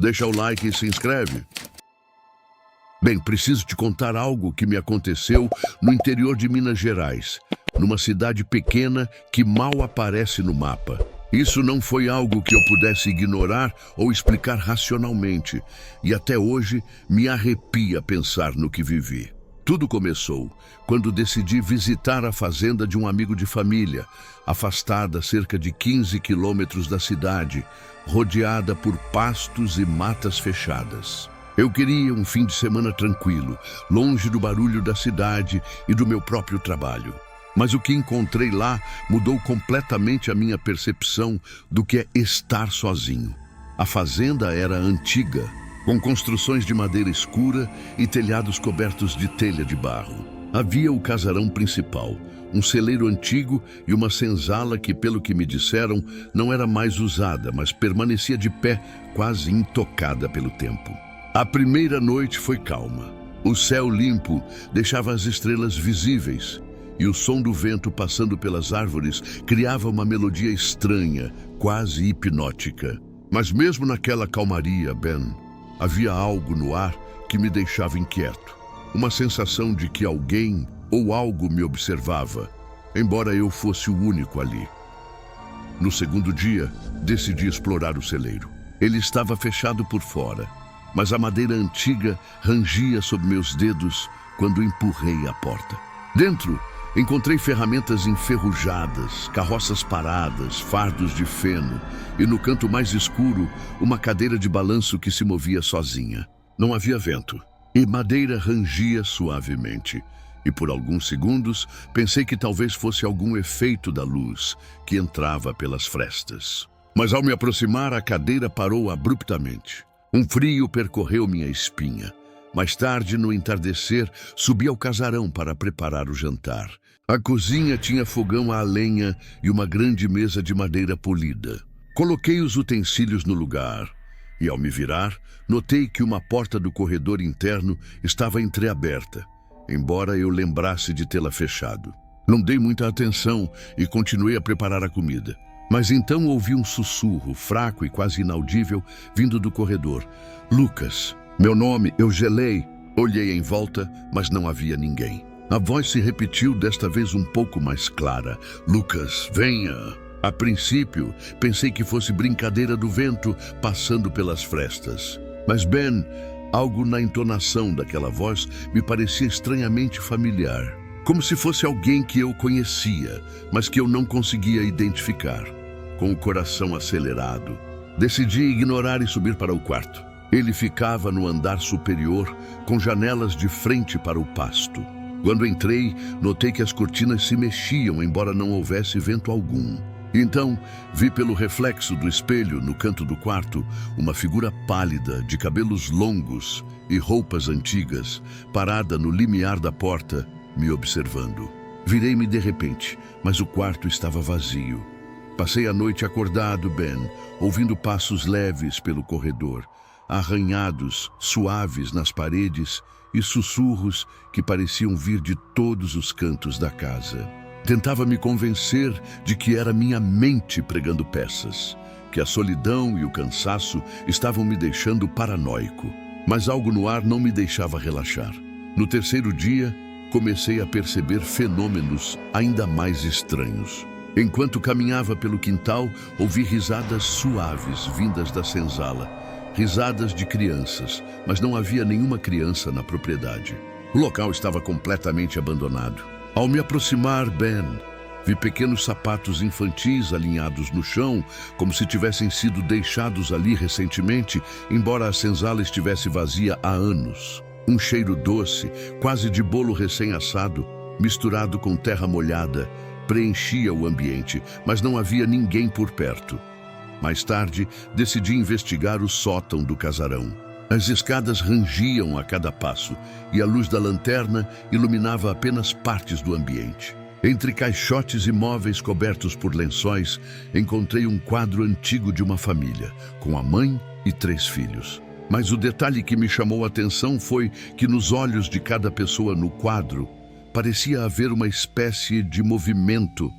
Deixa o like e se inscreve. Bem, preciso te contar algo que me aconteceu no interior de Minas Gerais, numa cidade pequena que mal aparece no mapa. Isso não foi algo que eu pudesse ignorar ou explicar racionalmente, e até hoje me arrepia pensar no que vivi. Tudo começou quando decidi visitar a fazenda de um amigo de família, afastada a cerca de 15 quilômetros da cidade, rodeada por pastos e matas fechadas. Eu queria um fim de semana tranquilo, longe do barulho da cidade e do meu próprio trabalho. Mas o que encontrei lá mudou completamente a minha percepção do que é estar sozinho. A fazenda era antiga, com construções de madeira escura e telhados cobertos de telha de barro. Havia o casarão principal, um celeiro antigo e uma senzala que, pelo que me disseram, não era mais usada, mas permanecia de pé, quase intocada pelo tempo. A primeira noite foi calma. O céu limpo deixava as estrelas visíveis e o som do vento passando pelas árvores criava uma melodia estranha, quase hipnótica. Mas mesmo naquela calmaria, Ben, havia algo no ar que me deixava inquieto. Uma sensação de que alguém ou algo me observava, embora eu fosse o único ali. No segundo dia, decidi explorar o celeiro. Ele estava fechado por fora, mas a madeira antiga rangia sob meus dedos quando empurrei a porta. Dentro, encontrei ferramentas enferrujadas, carroças paradas, fardos de feno e, no canto mais escuro, uma cadeira de balanço que se movia sozinha. Não havia vento e madeira rangia suavemente. E por alguns segundos pensei que talvez fosse algum efeito da luz que entrava pelas frestas. Mas ao me aproximar, a cadeira parou abruptamente. Um frio percorreu minha espinha. Mais tarde, no entardecer, subi ao casarão para preparar o jantar. A cozinha tinha fogão a lenha e uma grande mesa de madeira polida. Coloquei os utensílios no lugar e, ao me virar, notei que uma porta do corredor interno estava entreaberta, embora eu lembrasse de tê-la fechado. Não dei muita atenção e continuei a preparar a comida. Mas então ouvi um sussurro, fraco e quase inaudível, vindo do corredor. Lucas. Meu nome, eu gelei. Olhei em volta, mas não havia ninguém. A voz se repetiu, desta vez um pouco mais clara. Lucas, venha. A princípio, pensei que fosse brincadeira do vento passando pelas frestas. Mas Ben, algo na entonação daquela voz me parecia estranhamente familiar. Como se fosse alguém que eu conhecia, mas que eu não conseguia identificar. Com o coração acelerado, decidi ignorar e subir para o quarto. Ele ficava no andar superior, com janelas de frente para o pasto. Quando entrei, notei que as cortinas se mexiam, embora não houvesse vento algum. Então, vi pelo reflexo do espelho, no canto do quarto, uma figura pálida, de cabelos longos e roupas antigas, parada no limiar da porta, me observando. Virei-me de repente, mas o quarto estava vazio. Passei a noite acordado, Ben, ouvindo passos leves pelo corredor, arranhados, suaves nas paredes e sussurros que pareciam vir de todos os cantos da casa. Tentava me convencer de que era minha mente pregando peças, que a solidão e o cansaço estavam me deixando paranoico. Mas algo no ar não me deixava relaxar. No terceiro dia, comecei a perceber fenômenos ainda mais estranhos. Enquanto caminhava pelo quintal, ouvi risadas suaves vindas da senzala. Risadas de crianças, mas não havia nenhuma criança na propriedade. O local estava completamente abandonado. Ao me aproximar, Ben, vi pequenos sapatos infantis alinhados no chão, como se tivessem sido deixados ali recentemente, embora a senzala estivesse vazia há anos. Um cheiro doce, quase de bolo recém-assado, misturado com terra molhada, preenchia o ambiente, mas não havia ninguém por perto. Mais tarde, decidi investigar o sótão do casarão. As escadas rangiam a cada passo e a luz da lanterna iluminava apenas partes do ambiente. Entre caixotes e móveis cobertos por lençóis, encontrei um quadro antigo de uma família, com a mãe e 3 filhos. Mas o detalhe que me chamou a atenção foi que nos olhos de cada pessoa no quadro parecia haver uma espécie de movimento,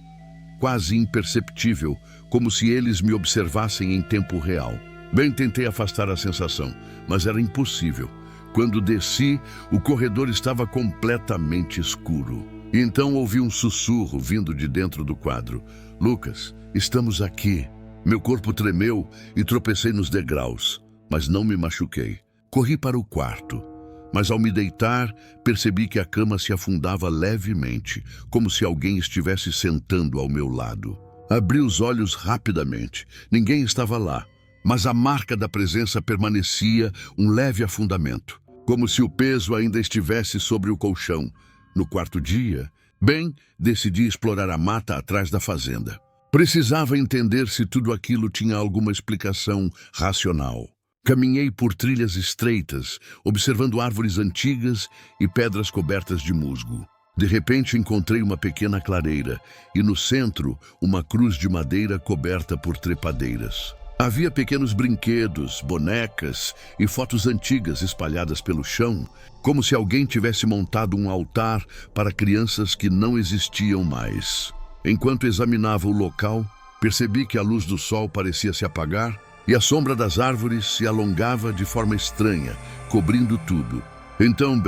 quase imperceptível, como se eles me observassem em tempo real. Bem, tentei afastar a sensação, mas era impossível. Quando desci, o corredor estava completamente escuro. E então ouvi um sussurro vindo de dentro do quadro. Lucas, estamos aqui. Meu corpo tremeu e tropecei nos degraus, mas não me machuquei. Corri para o quarto, mas ao me deitar, percebi que a cama se afundava levemente, como se alguém estivesse sentando ao meu lado. Abri os olhos rapidamente. Ninguém estava lá, mas a marca da presença permanecia, um leve afundamento, como se o peso ainda estivesse sobre o colchão. No quarto dia, decidi explorar a mata atrás da fazenda. Precisava entender se tudo aquilo tinha alguma explicação racional. Caminhei por trilhas estreitas, observando árvores antigas e pedras cobertas de musgo. De repente encontrei uma pequena clareira e no centro uma cruz de madeira coberta por trepadeiras. Havia pequenos brinquedos, bonecas e fotos antigas espalhadas pelo chão, como se alguém tivesse montado um altar para crianças que não existiam mais. Enquanto examinava o local, percebi que a luz do sol parecia se apagar e a sombra das árvores se alongava de forma estranha, cobrindo tudo. Então,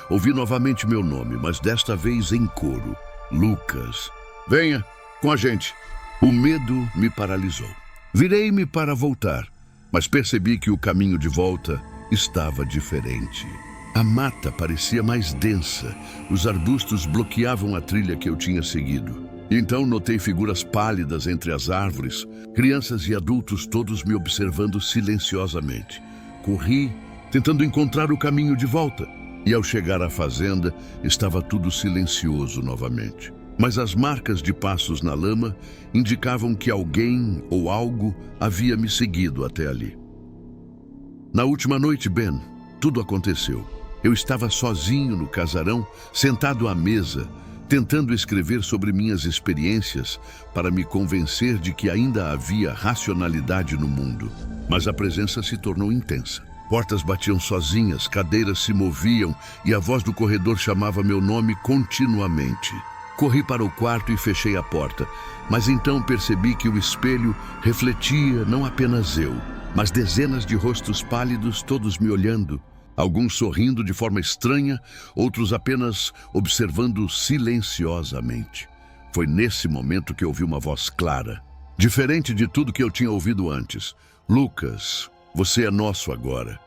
ouvi novamente meu nome, mas desta vez em coro. Lucas. Venha, com a gente. O medo me paralisou. Virei-me para voltar, mas percebi que o caminho de volta estava diferente. A mata parecia mais densa, os arbustos bloqueavam a trilha que eu tinha seguido. Então notei figuras pálidas entre as árvores, crianças e adultos todos me observando silenciosamente. Corri, tentando encontrar o caminho de volta, e ao chegar à fazenda, estava tudo silencioso novamente. Mas as marcas de passos na lama indicavam que alguém ou algo havia me seguido até ali. Na última noite, tudo aconteceu. Eu estava sozinho no casarão, sentado à mesa, tentando escrever sobre minhas experiências para me convencer de que ainda havia racionalidade no mundo. Mas a presença se tornou intensa. Portas batiam sozinhas, cadeiras se moviam e a voz do corredor chamava meu nome continuamente. Corri para o quarto e fechei a porta, mas então percebi que o espelho refletia não apenas eu, mas dezenas de rostos pálidos, todos me olhando. Alguns sorrindo de forma estranha, outros apenas observando silenciosamente. Foi nesse momento que ouvi uma voz clara, diferente de tudo que eu tinha ouvido antes. Lucas, você é nosso agora.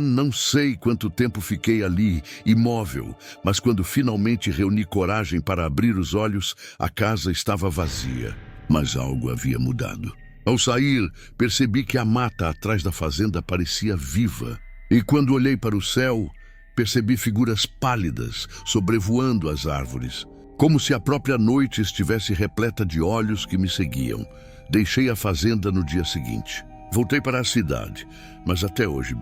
Não sei quanto tempo fiquei ali, imóvel, mas quando finalmente reuni coragem para abrir os olhos, a casa estava vazia. Mas algo havia mudado. Ao sair, percebi que a mata atrás da fazenda parecia viva. E quando olhei para o céu, percebi figuras pálidas sobrevoando as árvores, como se a própria noite estivesse repleta de olhos que me seguiam. Deixei a fazenda no dia seguinte. Voltei para a cidade, mas até hoje,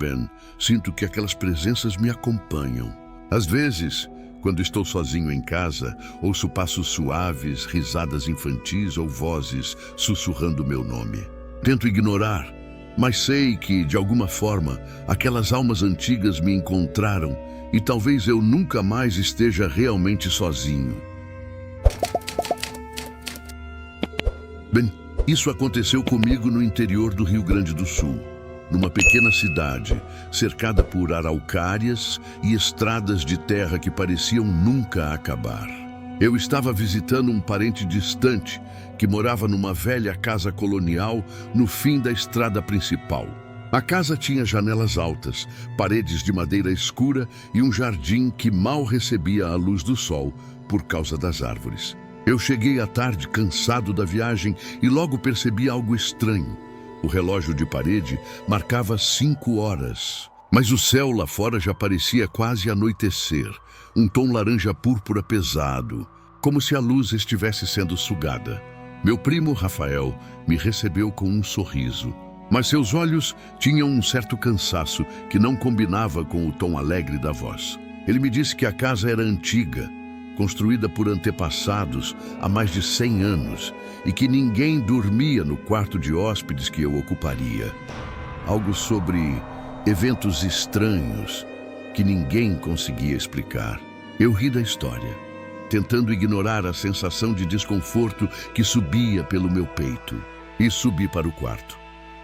sinto que aquelas presenças me acompanham. Às vezes, quando estou sozinho em casa, ouço passos suaves, risadas infantis ou vozes sussurrando meu nome. Tento ignorar, mas sei que, de alguma forma, aquelas almas antigas me encontraram e talvez eu nunca mais esteja realmente sozinho. Isso aconteceu comigo no interior do Rio Grande do Sul, numa pequena cidade, cercada por araucárias e estradas de terra que pareciam nunca acabar. Eu estava visitando um parente distante que morava numa velha casa colonial no fim da estrada principal. A casa tinha janelas altas, paredes de madeira escura e um jardim que mal recebia a luz do sol por causa das árvores. Eu cheguei à tarde cansado da viagem e logo percebi algo estranho. O relógio de parede marcava 5 horas, mas o céu lá fora já parecia quase anoitecer, um tom laranja púrpura pesado, como se a luz estivesse sendo sugada. Meu primo Rafael me recebeu com um sorriso, mas seus olhos tinham um certo cansaço que não combinava com o tom alegre da voz. Ele me disse que a casa era antiga, construída por antepassados há mais de 100 anos, e que ninguém dormia no quarto de hóspedes que eu ocuparia. Algo sobre eventos estranhos que ninguém conseguia explicar. Eu ri da história, tentando ignorar a sensação de desconforto que subia pelo meu peito, e subi para o quarto.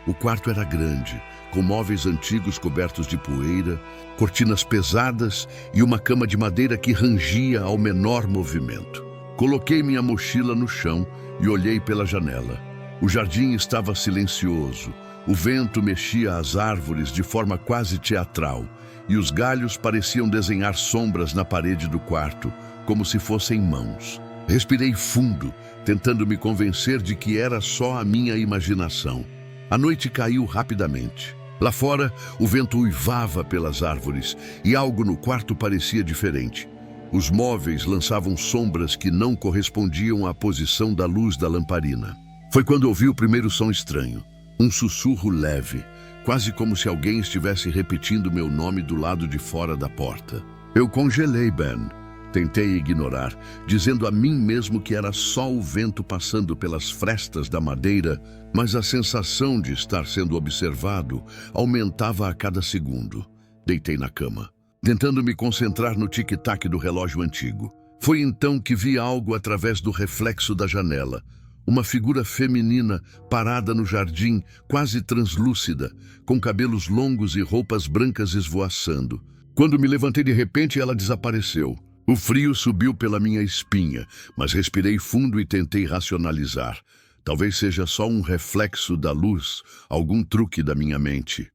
O quarto era grande, com móveis antigos cobertos de poeira, cortinas pesadas e uma cama de madeira que rangia ao menor movimento. Coloquei minha mochila no chão e olhei pela janela. O jardim estava silencioso. O vento mexia as árvores de forma quase teatral e os galhos pareciam desenhar sombras na parede do quarto, como se fossem mãos. Respirei fundo, tentando me convencer de que era só a minha imaginação. A noite caiu rapidamente. Lá fora, o vento uivava pelas árvores e algo no quarto parecia diferente. Os móveis lançavam sombras que não correspondiam à posição da luz da lamparina. Foi quando ouvi o primeiro som estranho. Um sussurro leve, quase como se alguém estivesse repetindo meu nome do lado de fora da porta. Eu congelei, Ben. Tentei ignorar, dizendo a mim mesmo que era só o vento passando pelas frestas da madeira, mas a sensação de estar sendo observado aumentava a cada segundo. Deitei na cama, tentando me concentrar no tic-tac do relógio antigo. Foi então que vi algo através do reflexo da janela. Uma figura feminina parada no jardim, quase translúcida, com cabelos longos e roupas brancas esvoaçando. Quando me levantei de repente, ela desapareceu. O frio subiu pela minha espinha, mas respirei fundo e tentei racionalizar. Talvez seja só um reflexo da luz, algum truque da minha mente.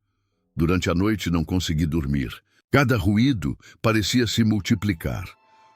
Durante a noite não consegui dormir. Cada ruído parecia se multiplicar.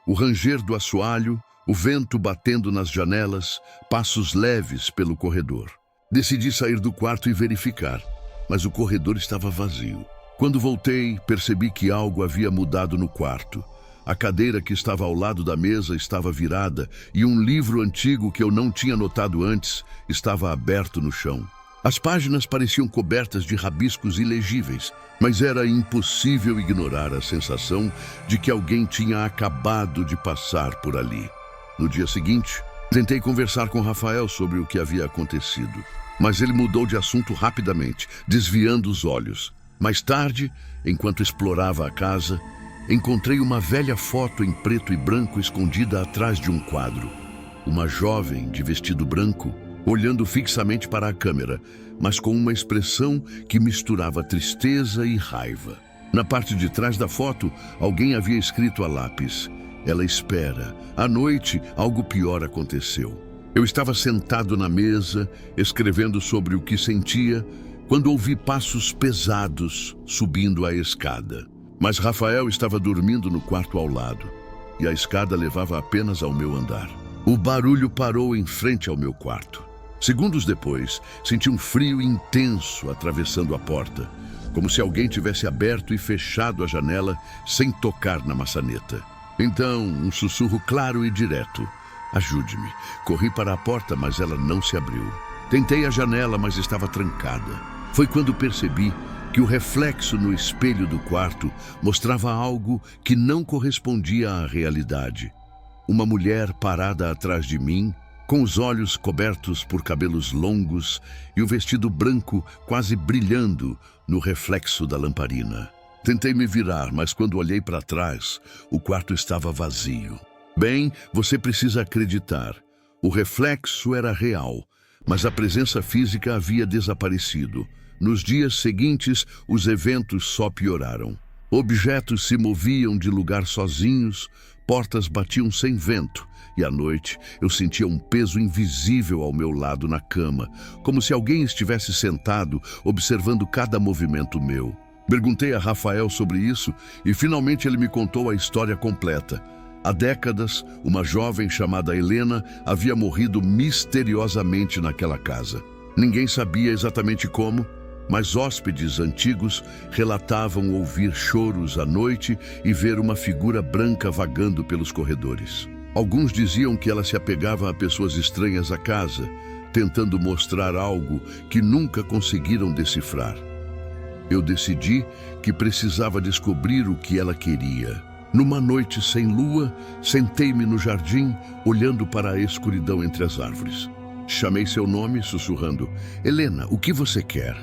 O ranger do assoalho, o vento batendo nas janelas, passos leves pelo corredor. Decidi sair do quarto e verificar, mas o corredor estava vazio. Quando voltei, percebi que algo havia mudado no quarto. A cadeira que estava ao lado da mesa estava virada e um livro antigo que eu não tinha notado antes estava aberto no chão. As páginas pareciam cobertas de rabiscos ilegíveis, mas era impossível ignorar a sensação de que alguém tinha acabado de passar por ali. No dia seguinte, tentei conversar com Rafael sobre o que havia acontecido, mas ele mudou de assunto rapidamente, desviando os olhos. Mais tarde, enquanto explorava a casa, encontrei uma velha foto em preto e branco escondida atrás de um quadro. Uma jovem de vestido branco, olhando fixamente para a câmera, mas com uma expressão que misturava tristeza e raiva. Na parte de trás da foto, alguém havia escrito a lápis: "Ela espera. À noite, algo pior aconteceu." Eu estava sentado na mesa, escrevendo sobre o que sentia, quando ouvi passos pesados subindo a escada. Mas Rafael estava dormindo no quarto ao lado, e a escada levava apenas ao meu andar. O barulho parou em frente ao meu quarto. Segundos depois, senti um frio intenso atravessando a porta, como se alguém tivesse aberto e fechado a janela sem tocar na maçaneta. Então, um sussurro claro e direto: "Ajude-me." Corri para a porta, mas ela não se abriu. Tentei a janela, mas estava trancada. Foi quando percebi que o reflexo no espelho do quarto mostrava algo que não correspondia à realidade. Uma mulher parada atrás de mim, com os olhos cobertos por cabelos longos e o vestido branco quase brilhando no reflexo da lamparina. Tentei me virar, mas quando olhei para trás, o quarto estava vazio. Bem, você precisa acreditar. O reflexo era real, mas a presença física havia desaparecido. Nos dias seguintes, os eventos só pioraram. Objetos se moviam de lugar sozinhos, portas batiam sem vento, e à noite eu sentia um peso invisível ao meu lado na cama, como se alguém estivesse sentado, observando cada movimento meu. Perguntei a Rafael sobre isso e finalmente ele me contou a história completa. Há décadas, uma jovem chamada Helena havia morrido misteriosamente naquela casa. Ninguém sabia exatamente como, mas hóspedes antigos relatavam ouvir choros à noite e ver uma figura branca vagando pelos corredores. Alguns diziam que ela se apegava a pessoas estranhas à casa, tentando mostrar algo que nunca conseguiram decifrar. Eu decidi que precisava descobrir o que ela queria. Numa noite sem lua, sentei-me no jardim, olhando para a escuridão entre as árvores. Chamei seu nome, sussurrando: "Helena, o que você quer?"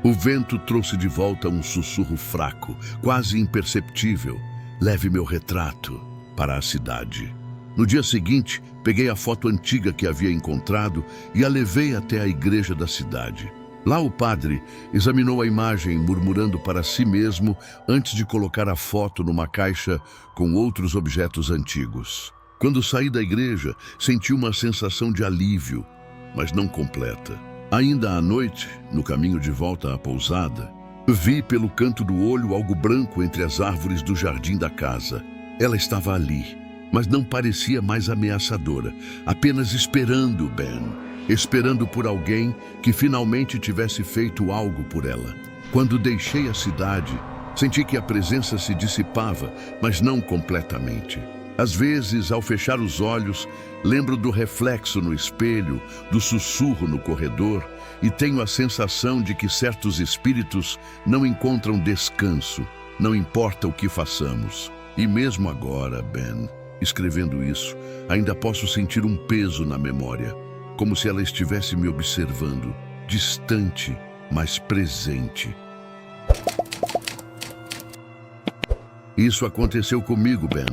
O vento trouxe de volta um sussurro fraco, quase imperceptível: "Leve meu retrato para a cidade." No dia seguinte, peguei a foto antiga que havia encontrado e a levei até a igreja da cidade. Lá o padre examinou a imagem, murmurando para si mesmo antes de colocar a foto numa caixa com outros objetos antigos. Quando saí da igreja, senti uma sensação de alívio, mas não completa. Ainda à noite, no caminho de volta à pousada, vi pelo canto do olho algo branco entre as árvores do jardim da casa. Ela estava ali, mas não parecia mais ameaçadora, apenas esperando Ben. Esperando por alguém que finalmente tivesse feito algo por ela. Quando deixei a cidade, senti que a presença se dissipava, mas não completamente. Às vezes, ao fechar os olhos, lembro do reflexo no espelho, do sussurro no corredor, e tenho a sensação de que certos espíritos não encontram descanso, não importa o que façamos. E mesmo agora, Ben, escrevendo isso, ainda posso sentir um peso na memória. Como se ela estivesse me observando, distante, mas presente. Isso aconteceu comigo, Ben,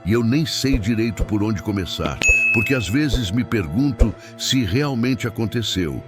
e eu nem sei direito por onde começar, porque às vezes me pergunto se realmente aconteceu,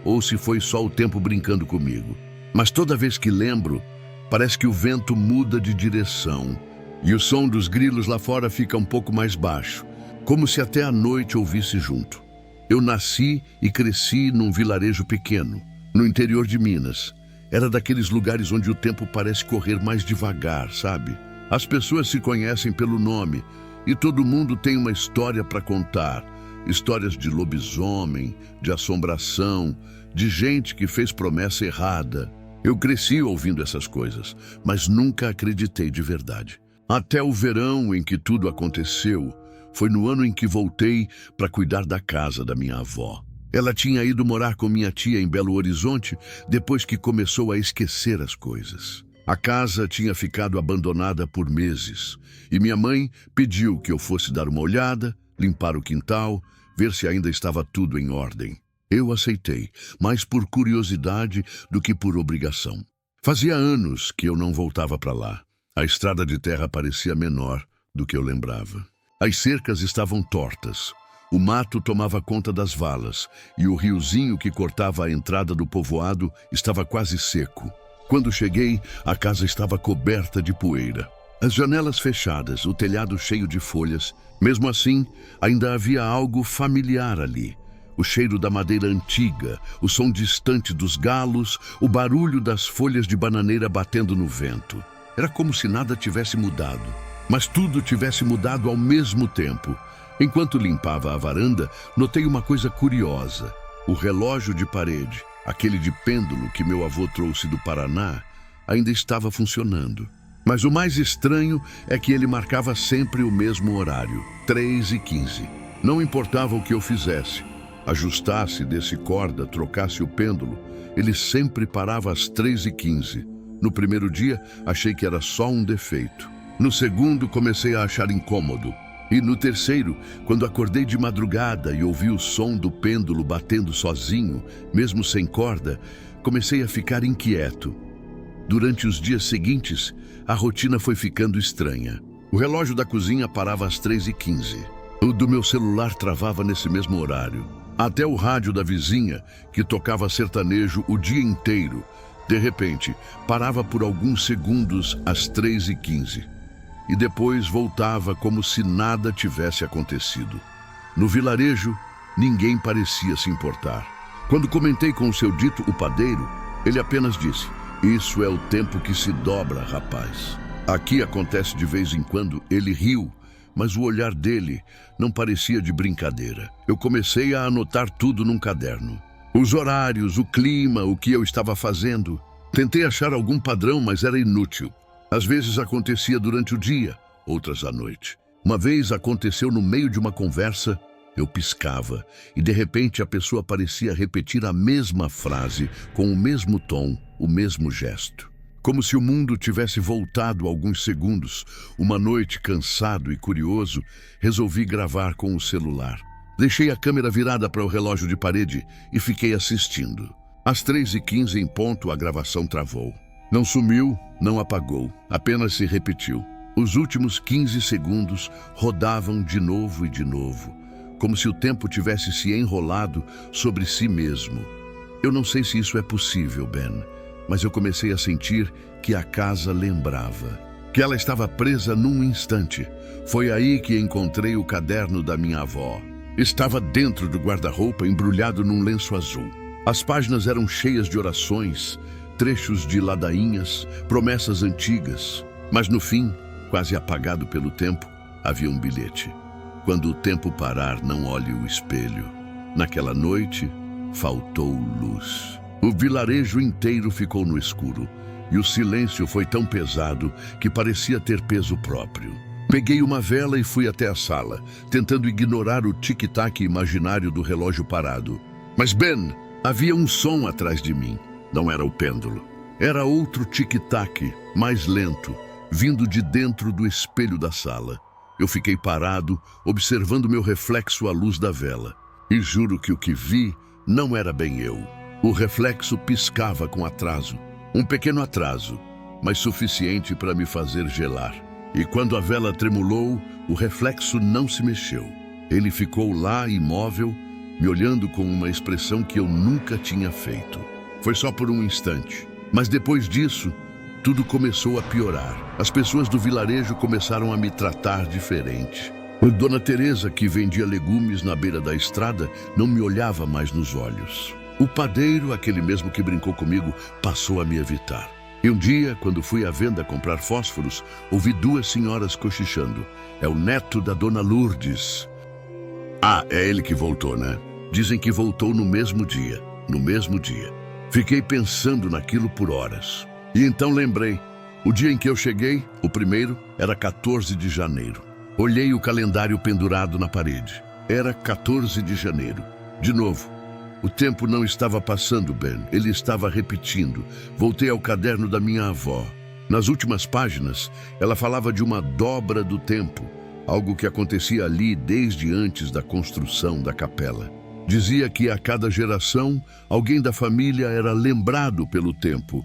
ou se foi só o tempo brincando comigo. Mas toda vez que lembro, parece que o vento muda de direção, e o som dos grilos lá fora fica um pouco mais baixo, como se até a noite ouvisse junto. Eu nasci e cresci num vilarejo pequeno, no interior de Minas. Era daqueles lugares onde o tempo parece correr mais devagar, sabe? As pessoas se conhecem pelo nome e todo mundo tem uma história para contar. Histórias de lobisomem, de assombração, de gente que fez promessa errada. Eu cresci ouvindo essas coisas, mas nunca acreditei de verdade. Até o verão em que tudo aconteceu, foi no ano em que voltei para cuidar da casa da minha avó. Ela tinha ido morar com minha tia em Belo Horizonte depois que começou a esquecer as coisas. A casa tinha ficado abandonada por meses e minha mãe pediu que eu fosse dar uma olhada, limpar o quintal, ver se ainda estava tudo em ordem. Eu aceitei, mais por curiosidade do que por obrigação. Fazia anos que eu não voltava para lá. A estrada de terra parecia menor do que eu lembrava. As cercas estavam tortas, o mato tomava conta das valas e o riozinho que cortava a entrada do povoado estava quase seco. Quando cheguei, a casa estava coberta de poeira. As janelas fechadas, o telhado cheio de folhas. Mesmo assim, ainda havia algo familiar ali. O cheiro da madeira antiga, o som distante dos galos, o barulho das folhas de bananeira batendo no vento. Era como se nada tivesse mudado. Mas tudo tivesse mudado ao mesmo tempo. Enquanto limpava a varanda, notei uma coisa curiosa. O relógio de parede, aquele de pêndulo que meu avô trouxe do Paraná, ainda estava funcionando. Mas o mais estranho é que ele marcava sempre o mesmo horário, 3h15. Não importava o que eu fizesse, ajustasse, desse corda, trocasse o pêndulo, ele sempre parava às 3h15. No primeiro dia, achei que era só um defeito. No segundo, comecei a achar incômodo. E no terceiro, quando acordei de madrugada e ouvi o som do pêndulo batendo sozinho, mesmo sem corda, comecei a ficar inquieto. Durante os dias seguintes, a rotina foi ficando estranha. O relógio da cozinha parava às 3h15. O do meu celular travava nesse mesmo horário. Até o rádio da vizinha, que tocava sertanejo o dia inteiro, de repente, parava por alguns segundos às 3h15. E depois voltava como se nada tivesse acontecido. No vilarejo, ninguém parecia se importar. Quando comentei com o seu dito, o padeiro, ele apenas disse: "Isso é o tempo que se dobra, rapaz." Aqui acontece de vez em quando. Ele riu, mas o olhar dele não parecia de brincadeira. Eu comecei a anotar tudo num caderno. Os horários, o clima, o que eu estava fazendo. Tentei achar algum padrão, mas era inútil. Às vezes acontecia durante o dia, outras à noite. Uma vez aconteceu no meio de uma conversa, eu piscava e de repente a pessoa parecia repetir a mesma frase, com o mesmo tom, o mesmo gesto. Como se o mundo tivesse voltado alguns segundos. Uma noite, cansado e curioso, resolvi gravar com o celular. Deixei a câmera virada para o relógio de parede e fiquei assistindo. Às 3h15 em ponto, a gravação travou. Não sumiu, não apagou, apenas se repetiu. Os últimos 15 segundos rodavam de novo e de novo, como se o tempo tivesse se enrolado sobre si mesmo. Eu não sei se isso é possível, Ben, mas eu comecei a sentir que a casa lembrava, que ela estava presa num instante. Foi aí que encontrei o caderno da minha avó. Estava dentro do guarda-roupa, embrulhado num lenço azul. As páginas eram cheias de orações, trechos de ladainhas, promessas antigas. Mas no fim, quase apagado pelo tempo, havia um bilhete. Quando o tempo parar, não olhe o espelho. Naquela noite, faltou luz. O vilarejo inteiro ficou no escuro, e o silêncio foi tão pesado que parecia ter peso próprio. Peguei uma vela e fui até a sala, tentando ignorar o tic-tac imaginário do relógio parado. Mas, Ben, havia um som atrás de mim. Não era o pêndulo. Era outro tic-tac, mais lento, vindo de dentro do espelho da sala. Eu fiquei parado, observando meu reflexo à luz da vela. E juro que o que vi não era bem eu. O reflexo piscava com atraso. Um pequeno atraso, mas suficiente para me fazer gelar. E quando a vela tremulou, o reflexo não se mexeu. Ele ficou lá, imóvel, me olhando com uma expressão que eu nunca tinha feito. Foi só por um instante. Mas depois disso, tudo começou a piorar. As pessoas do vilarejo começaram a me tratar diferente. Dona Teresa, que vendia legumes na beira da estrada, não me olhava mais nos olhos. O padeiro, aquele mesmo que brincou comigo, passou a me evitar. E um dia, quando fui à venda comprar fósforos, ouvi duas senhoras cochichando. É o neto da Dona Lourdes. Ah, é ele que voltou, né? Dizem que voltou no mesmo dia. No mesmo dia. Fiquei pensando naquilo por horas. E então lembrei. O dia em que eu cheguei, o primeiro, era 14 de janeiro. Olhei o calendário pendurado na parede. Era 14 de janeiro. De novo. O tempo não estava passando, Ben. Ele estava repetindo. Voltei ao caderno da minha avó. Nas últimas páginas, ela falava de uma dobra do tempo, algo que acontecia ali desde antes da construção da capela. Dizia que a cada geração, alguém da família era lembrado pelo tempo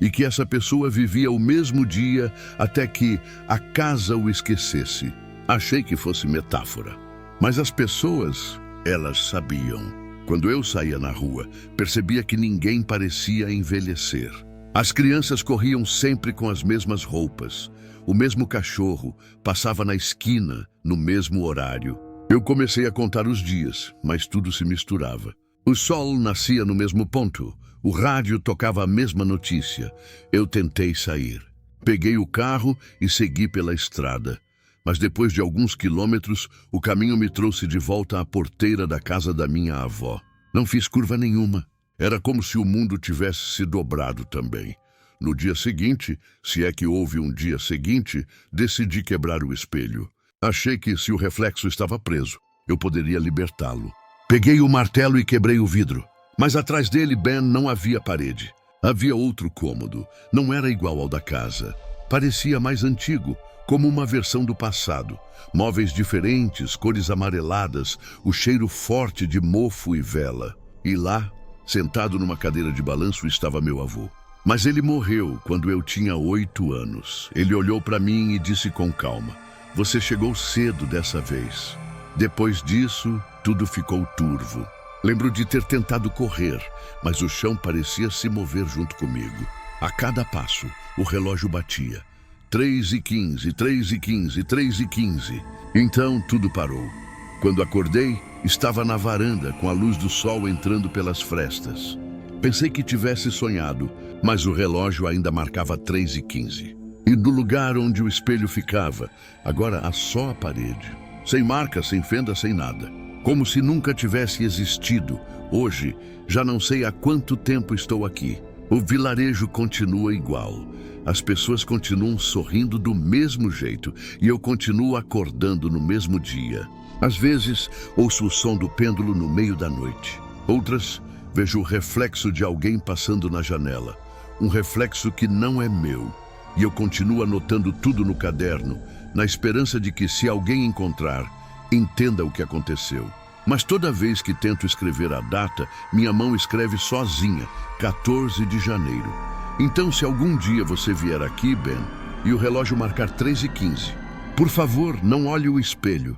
e que essa pessoa vivia o mesmo dia até que a casa o esquecesse. Achei que fosse metáfora. Mas as pessoas, elas sabiam. Quando eu saía na rua, percebia que ninguém parecia envelhecer. As crianças corriam sempre com as mesmas roupas. O mesmo cachorro passava na esquina no mesmo horário. Eu comecei a contar os dias, mas tudo se misturava. O sol nascia no mesmo ponto. O rádio tocava a mesma notícia. Eu tentei sair. Peguei o carro e segui pela estrada. Mas depois de alguns quilômetros, o caminho me trouxe de volta à porteira da casa da minha avó. Não fiz curva nenhuma. Era como se o mundo tivesse se dobrado também. No dia seguinte, se é que houve um dia seguinte, decidi quebrar o espelho. Achei que, se o reflexo estava preso, eu poderia libertá-lo. Peguei o martelo e quebrei o vidro. Mas atrás dele, Ben, não havia parede. Havia outro cômodo. Não era igual ao da casa. Parecia mais antigo, como uma versão do passado. Móveis diferentes, cores amareladas, o cheiro forte de mofo e vela. E lá, sentado numa cadeira de balanço, estava meu avô. Mas ele morreu quando eu tinha 8 anos. Ele olhou para mim e disse com calma: "Você chegou cedo dessa vez." Depois disso, tudo ficou turvo. Lembro de ter tentado correr, mas o chão parecia se mover junto comigo. A cada passo, o relógio batia. 3h15, 3h15, 3h15. Então tudo parou. Quando acordei, estava na varanda com a luz do sol entrando pelas frestas. Pensei que tivesse sonhado, mas o relógio ainda marcava 3h15. E no lugar onde o espelho ficava, agora há só a parede. Sem marca, sem fenda, sem nada. Como se nunca tivesse existido. Hoje, já não sei há quanto tempo estou aqui. O vilarejo continua igual. As pessoas continuam sorrindo do mesmo jeito e eu continuo acordando no mesmo dia. Às vezes, ouço o som do pêndulo no meio da noite. Outras, vejo o reflexo de alguém passando na janela. Um reflexo que não é meu. E eu continuo anotando tudo no caderno, na esperança de que, se alguém encontrar, entenda o que aconteceu. Mas toda vez que tento escrever a data, minha mão escreve sozinha, 14 de janeiro. Então, se algum dia você vier aqui, Ben, e o relógio marcar 3h15, por favor, não olhe o espelho.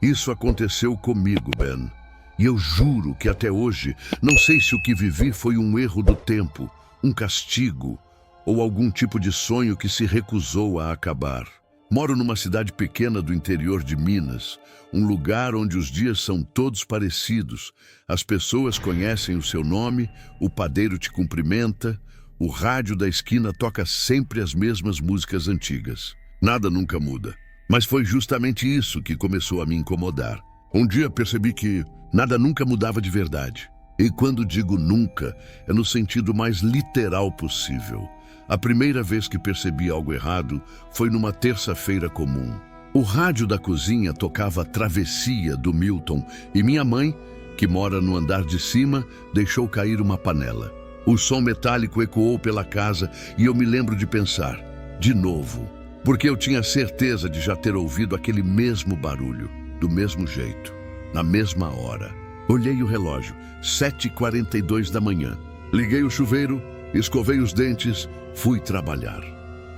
Isso aconteceu comigo, Ben. E eu juro que até hoje não sei se o que vivi foi um erro do tempo, um castigo ou algum tipo de sonho que se recusou a acabar. Moro numa cidade pequena do interior de Minas, um lugar onde os dias são todos parecidos. As pessoas conhecem o seu nome, o padeiro te cumprimenta, o rádio da esquina toca sempre as mesmas músicas antigas. Nada nunca muda. Mas foi justamente isso que começou a me incomodar. Um dia percebi que nada nunca mudava de verdade. E quando digo nunca, é no sentido mais literal possível. A primeira vez que percebi algo errado foi numa terça-feira comum. O rádio da cozinha tocava Travessia, do Milton, e minha mãe, que mora no andar de cima, deixou cair uma panela. O som metálico ecoou pela casa e eu me lembro de pensar, de novo, porque eu tinha certeza de já ter ouvido aquele mesmo barulho, do mesmo jeito, na mesma hora. Olhei o relógio, 7h42 da manhã. Liguei o chuveiro, escovei os dentes, fui trabalhar.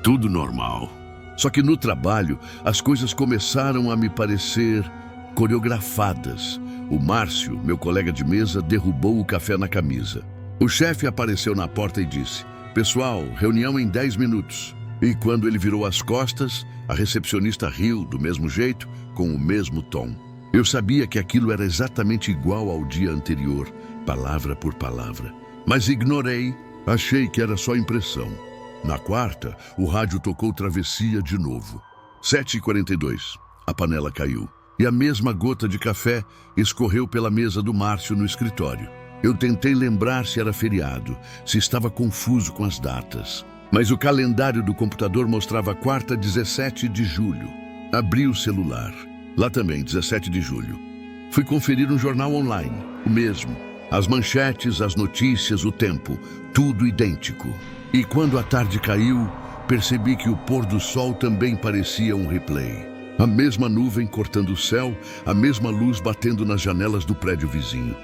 Tudo normal. Só que no trabalho, as coisas começaram a me parecer coreografadas. O Márcio, meu colega de mesa, derrubou o café na camisa. O chefe apareceu na porta e disse, pessoal, reunião em 10 minutos. E quando ele virou as costas, a recepcionista riu do mesmo jeito, com o mesmo tom. Eu sabia que aquilo era exatamente igual ao dia anterior, palavra por palavra. Mas ignorei, achei que era só impressão. Na quarta, o rádio tocou Travessia de novo. 7h42, a panela caiu. E a mesma gota de café escorreu pela mesa do Márcio no escritório. Eu tentei lembrar se era feriado, se estava confuso com as datas. Mas o calendário do computador mostrava quarta, 17 de julho. Abri o celular. Lá também, 17 de julho. Fui conferir um jornal online, o mesmo. As manchetes, as notícias, o tempo, tudo idêntico. E quando a tarde caiu, percebi que o pôr do sol também parecia um replay. A mesma nuvem cortando o céu, a mesma luz batendo nas janelas do prédio vizinho.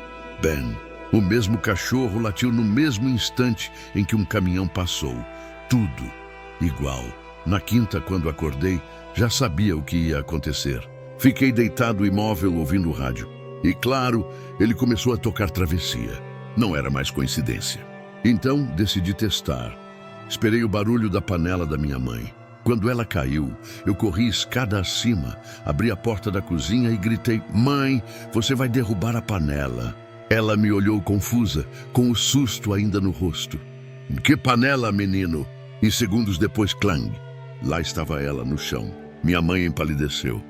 Ben, o mesmo cachorro latiu no mesmo instante em que um caminhão passou. Tudo igual. Na quinta, quando acordei, já sabia o que ia acontecer. Fiquei deitado imóvel ouvindo o rádio. E claro, ele começou a tocar Travessia. Não era mais coincidência. Então, decidi testar. Esperei o barulho da panela da minha mãe. Quando ela caiu, eu corri escada acima, abri a porta da cozinha e gritei, mãe, você vai derrubar a panela. Ela me olhou confusa, com o susto ainda no rosto. Que panela, menino? E segundos depois, clang. Lá estava ela, no chão. Minha mãe empalideceu.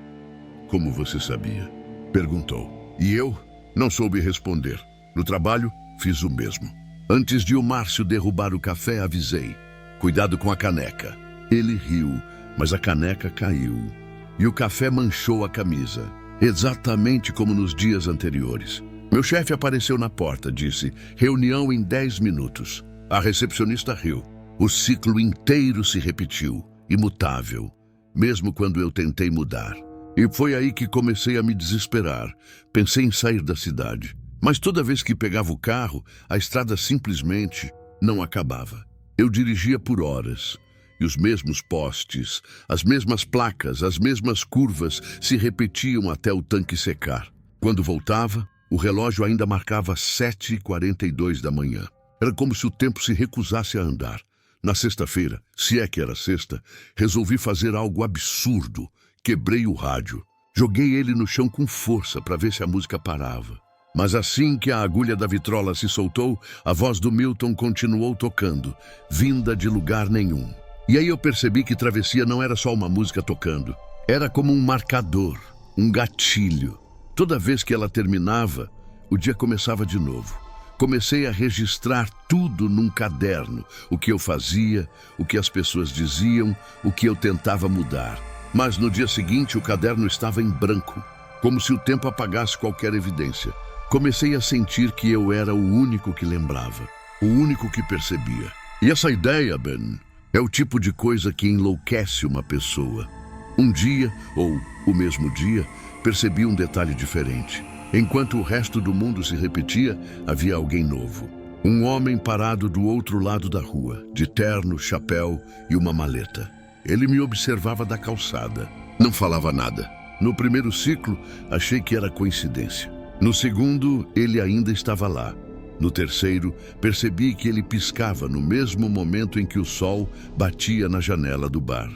Como você sabia? Perguntou. E eu não soube responder. No trabalho, fiz o mesmo. Antes de o Márcio derrubar o café, avisei. Cuidado com a caneca. Ele riu, mas a caneca caiu. E o café manchou a camisa. Exatamente como nos dias anteriores. Meu chefe apareceu na porta, disse, reunião em 10 minutos. A recepcionista riu. O ciclo inteiro se repetiu, imutável, mesmo quando eu tentei mudar. E foi aí que comecei a me desesperar. Pensei em sair da cidade. Mas toda vez que pegava o carro, a estrada simplesmente não acabava. Eu dirigia por horas. E os mesmos postes, as mesmas placas, as mesmas curvas se repetiam até o tanque secar. Quando voltava, o relógio ainda marcava 7h42 da manhã. Era como se o tempo se recusasse a andar. Na sexta-feira, se é que era sexta, resolvi fazer algo absurdo. Quebrei o rádio. Joguei ele no chão com força para ver se a música parava. Mas assim que a agulha da vitrola se soltou, a voz do Milton continuou tocando, vinda de lugar nenhum. E aí eu percebi que Travessia não era só uma música tocando. Era como um marcador, um gatilho. Toda vez que ela terminava, o dia começava de novo. Comecei a registrar tudo num caderno. O que eu fazia, o que as pessoas diziam, o que eu tentava mudar. Mas no dia seguinte o caderno estava em branco, como se o tempo apagasse qualquer evidência. Comecei a sentir que eu era o único que lembrava, o único que percebia. E essa ideia, Ben, é o tipo de coisa que enlouquece uma pessoa. Um dia, ou o mesmo dia, percebi um detalhe diferente. Enquanto o resto do mundo se repetia, havia alguém novo. Um homem parado do outro lado da rua, de terno, chapéu e uma maleta. Ele me observava da calçada. Não falava nada. No primeiro ciclo, achei que era coincidência. No segundo, ele ainda estava lá. No terceiro, percebi que ele piscava no mesmo momento em que o sol batia na janela do bar.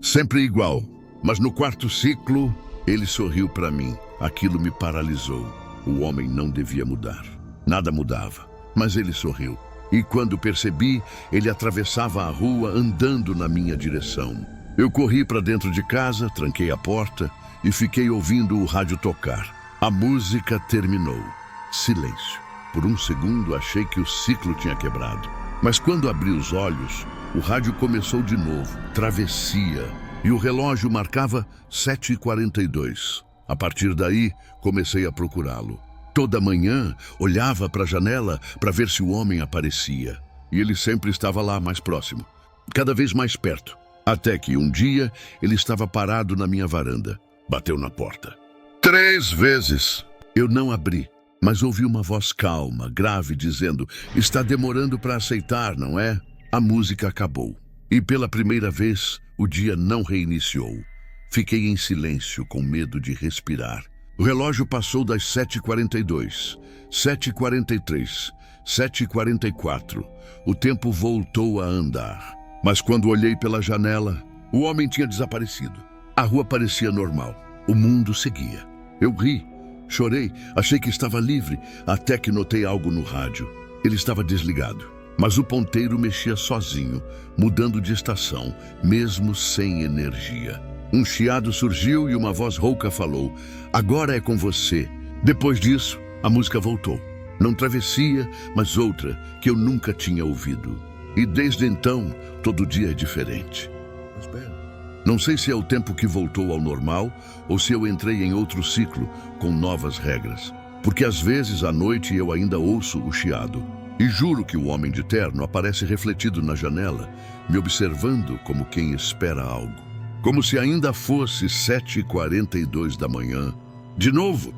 Sempre igual, mas no quarto ciclo, ele sorriu para mim. Aquilo me paralisou. O homem não devia mudar. Nada mudava, mas ele sorriu. E quando percebi, ele atravessava a rua andando na minha direção. Eu corri para dentro de casa, tranquei a porta e fiquei ouvindo o rádio tocar. A música terminou. Silêncio. Por um segundo achei que o ciclo tinha quebrado. Mas quando abri os olhos, o rádio começou de novo, travessia, e o relógio marcava 7h42. A partir daí, comecei a procurá-lo. Toda manhã, olhava para a janela para ver se o homem aparecia. E ele sempre estava lá, mais próximo, cada vez mais perto. Até que um dia, ele estava parado na minha varanda. Bateu na porta. 3 vezes. Eu não abri. Mas ouvi uma voz calma, grave, dizendo: "Está demorando para aceitar, não é?" A música acabou. E pela primeira vez, o dia não reiniciou. Fiquei em silêncio, com medo de respirar. O relógio passou das 7h42, 7h43, 7h44. O tempo voltou a andar. Mas quando olhei pela janela, o homem tinha desaparecido. A rua parecia normal. O mundo seguia. Eu ri. Chorei, achei que estava livre, até que notei algo no rádio. Ele estava desligado, mas o ponteiro mexia sozinho, mudando de estação, mesmo sem energia. Um chiado surgiu e uma voz rouca falou: "Agora é com você." Depois disso, a música voltou. Não travessia, mas outra que eu nunca tinha ouvido. E desde então, todo dia é diferente. Não sei se é o tempo que voltou ao normal ou se eu entrei em outro ciclo com novas regras. Porque às vezes à noite eu ainda ouço o chiado. E juro que o homem de terno aparece refletido na janela, me observando como quem espera algo. Como se ainda fosse 7h42 da manhã. De novo.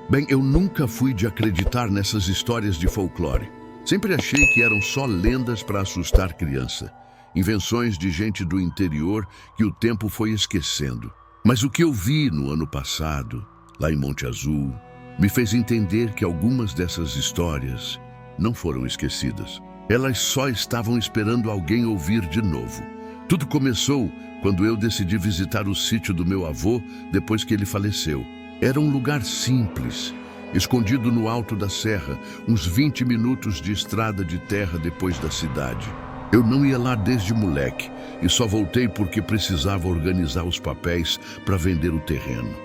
Bem, eu nunca fui de acreditar nessas histórias de folclore. Sempre achei que eram só lendas para assustar criança. Invenções de gente do interior que o tempo foi esquecendo. Mas o que eu vi no ano passado, lá em Monte Azul, me fez entender que algumas dessas histórias não foram esquecidas. Elas só estavam esperando alguém ouvir de novo. Tudo começou quando eu decidi visitar o sítio do meu avô depois que ele faleceu. Era um lugar simples, escondido no alto da serra, uns 20 minutos de estrada de terra depois da cidade. Eu não ia lá desde moleque e só voltei porque precisava organizar os papéis para vender o terreno.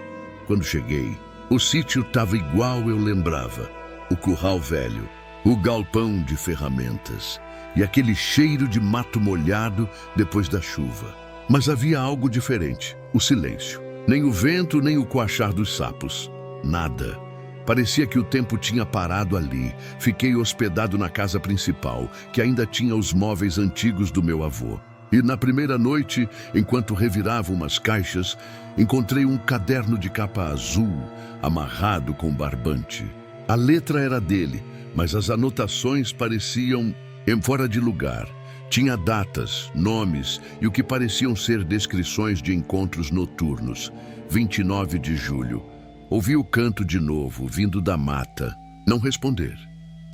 Quando cheguei, o sítio estava igual eu lembrava. O curral velho, o galpão de ferramentas e aquele cheiro de mato molhado depois da chuva. Mas havia algo diferente, o silêncio. Nem o vento, nem o coachar dos sapos. Nada. Parecia que o tempo tinha parado ali. Fiquei hospedado na casa principal, que ainda tinha os móveis antigos do meu avô. E na primeira noite, enquanto revirava umas caixas, encontrei um caderno de capa azul, amarrado com barbante. A letra era dele, mas as anotações pareciam fora de lugar. Tinha datas, nomes e o que pareciam ser descrições de encontros noturnos. 29 de julho. Ouvi o canto de novo, vindo da mata. Não responder.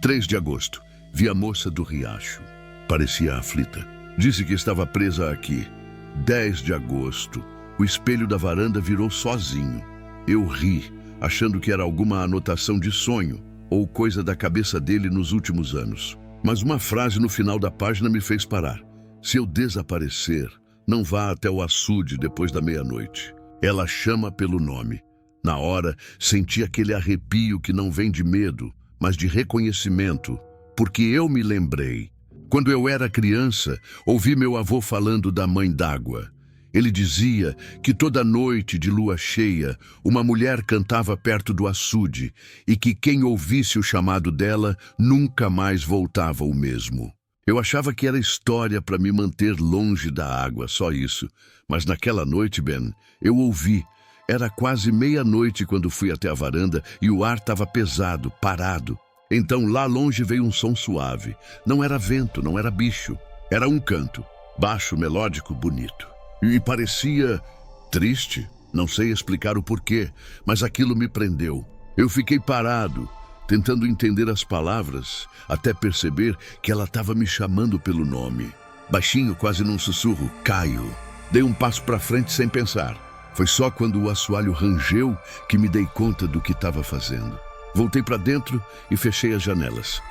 3 de agosto. Vi a moça do riacho. Parecia aflita. Disse que estava presa aqui. 10 de agosto. O espelho da varanda virou sozinho. Eu ri, achando que era alguma anotação de sonho ou coisa da cabeça dele nos últimos anos. Mas uma frase no final da página me fez parar. Se eu desaparecer, não vá até o açude depois da meia-noite. Ela chama pelo nome. Na hora, senti aquele arrepio que não vem de medo, mas de reconhecimento, porque eu me lembrei. Quando eu era criança, ouvi meu avô falando da Mãe d'Água. Ele dizia que toda noite de lua cheia, uma mulher cantava perto do açude e que quem ouvisse o chamado dela nunca mais voltava o mesmo. Eu achava que era história para me manter longe da água, só isso. Mas naquela noite, Ben, eu ouvi. Era quase meia-noite quando fui até a varanda e o ar estava pesado, parado. Então lá longe veio um som suave. Não era vento, não era bicho. Era um canto, baixo, melódico, bonito. E parecia triste. Não sei explicar o porquê, mas aquilo me prendeu. Eu fiquei parado, tentando entender as palavras, até perceber que ela estava me chamando pelo nome. Baixinho, quase num sussurro, Caio. Dei um passo para frente sem pensar. Foi só quando o assoalho rangeu que me dei conta do que estava fazendo. Voltei para dentro e fechei as janelas.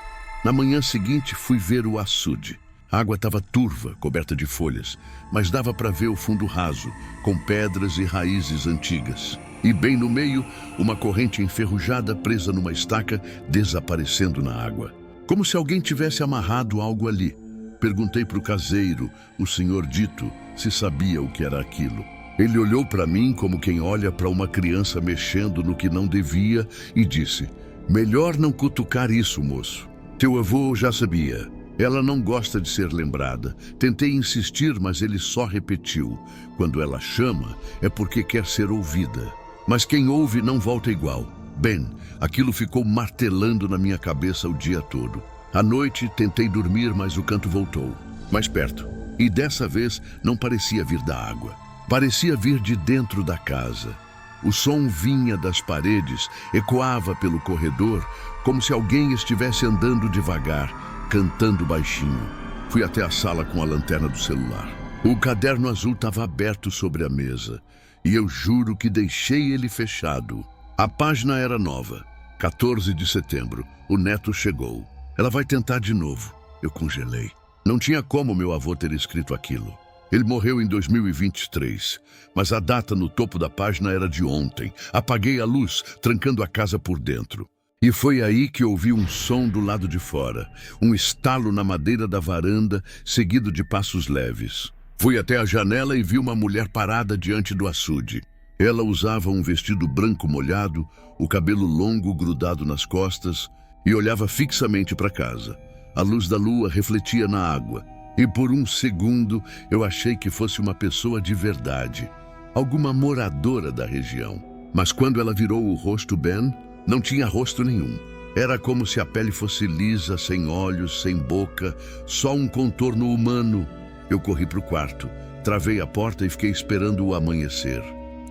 Na manhã seguinte, fui ver o açude. A água estava turva, coberta de folhas, mas dava para ver o fundo raso, com pedras e raízes antigas. E bem no meio, uma corrente enferrujada presa numa estaca, desaparecendo na água. Como se alguém tivesse amarrado algo ali. Perguntei para o caseiro, o senhor Dito, se sabia o que era aquilo. Ele olhou para mim como quem olha para uma criança mexendo no que não devia e disse: melhor não cutucar isso, moço. Teu avô já sabia. Ela não gosta de ser lembrada. Tentei insistir, mas ele só repetiu. Quando ela chama, é porque quer ser ouvida. Mas quem ouve não volta igual. Bem, aquilo ficou martelando na minha cabeça o dia todo. À noite, tentei dormir, mas o canto voltou. Mais perto. E dessa vez, não parecia vir da água. Parecia vir de dentro da casa. O som vinha das paredes, ecoava pelo corredor, como se alguém estivesse andando devagar, cantando baixinho. Fui até a sala com a lanterna do celular. O caderno azul estava aberto sobre a mesa, e eu juro que deixei ele fechado. A página era nova. 14 de setembro. O neto chegou. Ela vai tentar de novo. Eu congelei. Não tinha como meu avô ter escrito aquilo. Ele morreu em 2023, mas a data no topo da página era de ontem. Apaguei a luz, trancando a casa por dentro. E foi aí que ouvi um som do lado de fora, um estalo na madeira da varanda, seguido de passos leves. Fui até a janela e vi uma mulher parada diante do açude. Ela usava um vestido branco molhado, o cabelo longo grudado nas costas, e olhava fixamente para casa. A luz da lua refletia na água. E por um segundo eu achei que fosse uma pessoa de verdade, alguma moradora da região. Mas quando ela virou o rosto, Ben, não tinha rosto nenhum. Era como se a pele fosse lisa, sem olhos, sem boca, só um contorno humano. Eu corri para o quarto, travei a porta e fiquei esperando o amanhecer.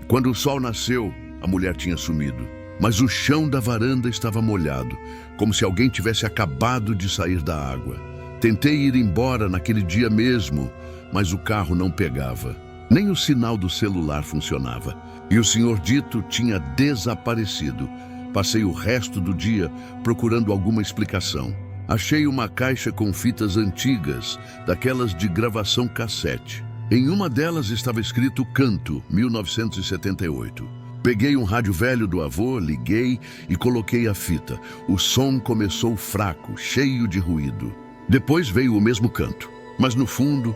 Quando o sol nasceu, a mulher tinha sumido. Mas o chão da varanda estava molhado, como se alguém tivesse acabado de sair da água. Tentei ir embora naquele dia mesmo, mas o carro não pegava. Nem o sinal do celular funcionava. E o senhor Dito tinha desaparecido. Passei o resto do dia procurando alguma explicação. Achei uma caixa com fitas antigas, daquelas de gravação cassete. Em uma delas estava escrito Canto, 1978. Peguei um rádio velho do avô, liguei e coloquei a fita. O som começou fraco, cheio de ruído. Depois veio o mesmo canto, mas no fundo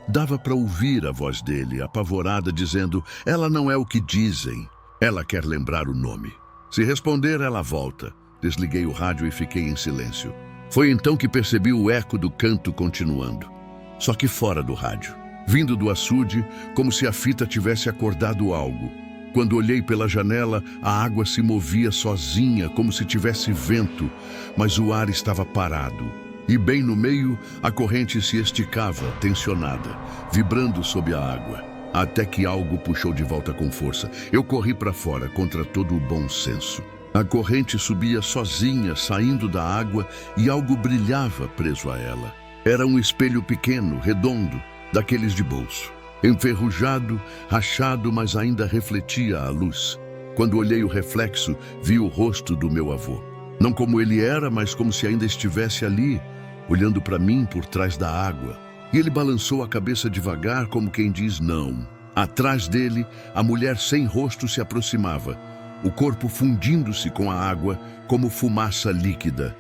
dava para ouvir a voz dele, apavorada, dizendo: ela não é o que dizem, ela quer lembrar o nome. Se responder, ela volta. Desliguei o rádio e fiquei em silêncio. Foi então que percebi o eco do canto continuando, só que fora do rádio, vindo do açude, como se a fita tivesse acordado algo. Quando olhei pela janela, a água se movia sozinha, como se tivesse vento, mas o ar estava parado. E bem no meio, a corrente se esticava, tensionada, vibrando sob a água, até que algo puxou de volta com força. Eu corri para fora, contra todo o bom senso. A corrente subia sozinha, saindo da água, e algo brilhava preso a ela. Era um espelho pequeno, redondo, daqueles de bolso. Enferrujado, rachado, mas ainda refletia a luz. Quando olhei o reflexo, vi o rosto do meu avô. Não como ele era, mas como se ainda estivesse ali, olhando para mim por trás da água. E ele balançou a cabeça devagar, como quem diz não. Atrás dele, a mulher sem rosto se aproximava, o corpo fundindo-se com a água como fumaça líquida.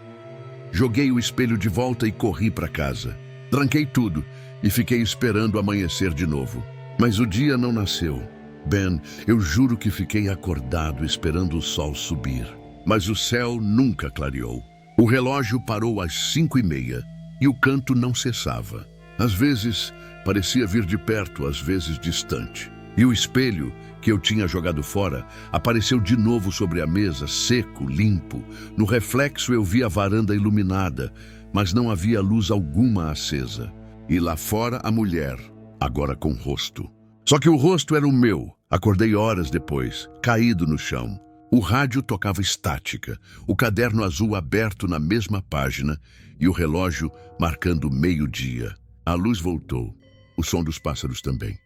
Joguei o espelho de volta e corri para casa. Tranquei tudo e fiquei esperando amanhecer de novo. Mas o dia não nasceu. Ben, eu juro que fiquei acordado esperando o sol subir. Mas o céu nunca clareou. O relógio parou às 5:30 e o canto não cessava. Às vezes parecia vir de perto, às vezes distante. E o espelho, que eu tinha jogado fora, apareceu de novo sobre a mesa, seco, limpo. No reflexo eu vi a varanda iluminada, mas não havia luz alguma acesa. E lá fora a mulher, agora com rosto. Só que o rosto era o meu, Acordei horas depois, caído no chão. O rádio tocava estática, o caderno azul aberto na mesma página e o relógio marcando meio-dia. A luz voltou, o som dos pássaros também.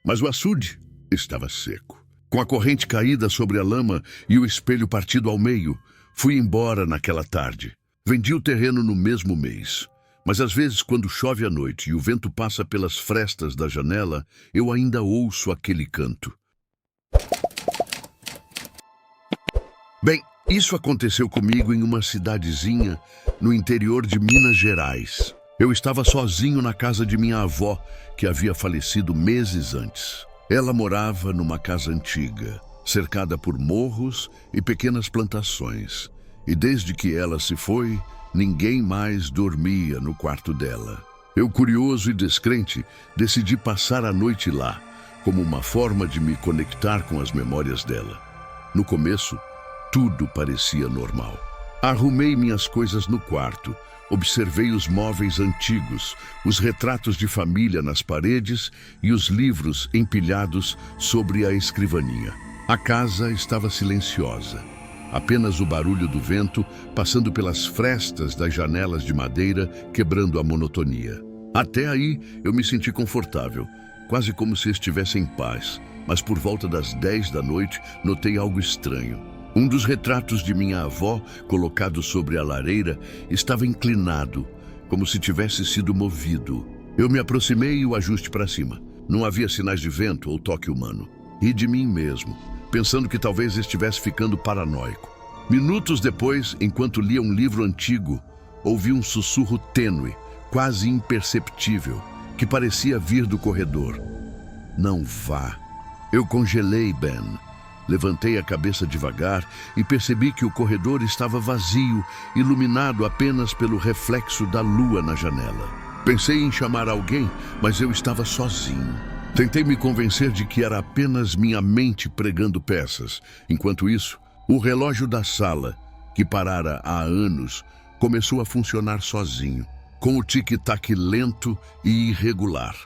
Mas o açude estava seco. Com a corrente caída sobre a lama e o espelho partido ao meio, fui embora naquela tarde. Vendi o terreno no mesmo mês. Mas às vezes, quando chove à noite e o vento passa pelas frestas da janela, eu ainda ouço aquele canto. Bem, isso aconteceu comigo em uma cidadezinha no interior de Minas Gerais. Eu estava sozinho na casa de minha avó, que havia falecido meses antes. Ela morava numa casa antiga, cercada por morros e pequenas plantações. E desde que ela se foi, ninguém mais dormia no quarto dela. Eu, curioso e descrente, decidi passar a noite lá, como uma forma de me conectar com as memórias dela. No começo, tudo parecia normal. Arrumei minhas coisas no quarto, observei os móveis antigos, os retratos de família nas paredes e os livros empilhados sobre a escrivaninha. A casa estava silenciosa. Apenas o barulho do vento passando pelas frestas das janelas de madeira, quebrando a monotonia. Até aí eu me senti confortável, quase como se estivesse em paz, mas por volta das 10 da noite notei algo estranho. Um dos retratos de minha avó, colocado sobre a lareira, estava inclinado, como se tivesse sido movido. Eu me aproximei e o ajuste para cima. Não havia sinais de vento ou toque humano. Ri de mim mesmo, pensando que talvez estivesse ficando paranoico. Minutos depois, enquanto lia um livro antigo, ouvi um sussurro tênue, quase imperceptível, que parecia vir do corredor. Não vá. Eu congelei, Ben. Levantei a cabeça devagar e percebi que o corredor estava vazio, iluminado apenas pelo reflexo da lua na janela. Pensei em chamar alguém, mas eu estava sozinho. Tentei me convencer de que era apenas minha mente pregando peças. Enquanto isso, o relógio da sala, que parara há anos, começou a funcionar sozinho, com o tic-tac lento e irregular,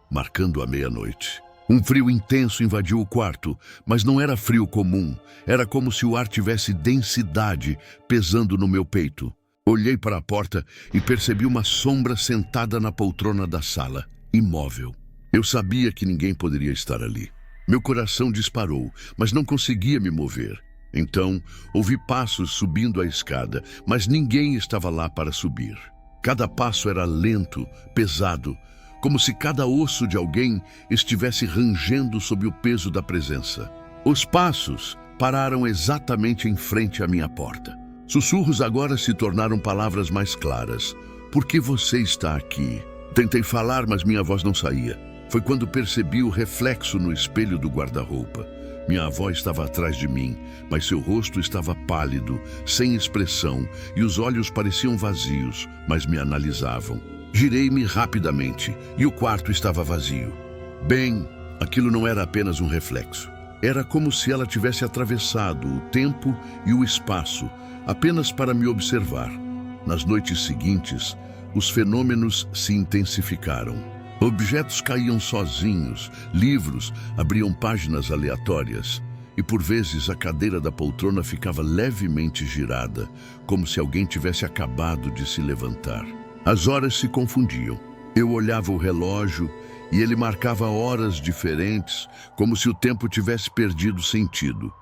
marcando a meia-noite. Um frio intenso invadiu o quarto, mas não era frio comum. Era como se o ar tivesse densidade pesando no meu peito. Olhei para a porta e percebi uma sombra sentada na poltrona da sala, imóvel. Eu sabia que ninguém poderia estar ali. Meu coração disparou, mas não conseguia me mover. Então, ouvi passos subindo a escada, mas ninguém estava lá para subir. Cada passo era lento, pesado, como se cada osso de alguém estivesse rangendo sob o peso da presença. Os passos pararam exatamente em frente à minha porta. Sussurros agora se tornaram palavras mais claras. Por que você está aqui? Tentei falar, mas minha voz não saía. Foi quando percebi o reflexo no espelho do guarda-roupa. Minha avó estava atrás de mim, mas seu rosto estava pálido, sem expressão, e os olhos pareciam vazios, mas me analisavam. Girei-me rapidamente e o quarto estava vazio. Bem, aquilo não era apenas um reflexo. Era como se ela tivesse atravessado o tempo e o espaço, apenas para me observar. Nas noites seguintes, os fenômenos se intensificaram. Objetos caíam sozinhos, livros abriam páginas aleatórias, e por vezes a cadeira da poltrona ficava levemente girada, como se alguém tivesse acabado de se levantar. As horas se confundiam. Eu olhava o relógio e ele marcava horas diferentes, como se o tempo tivesse perdido sentido.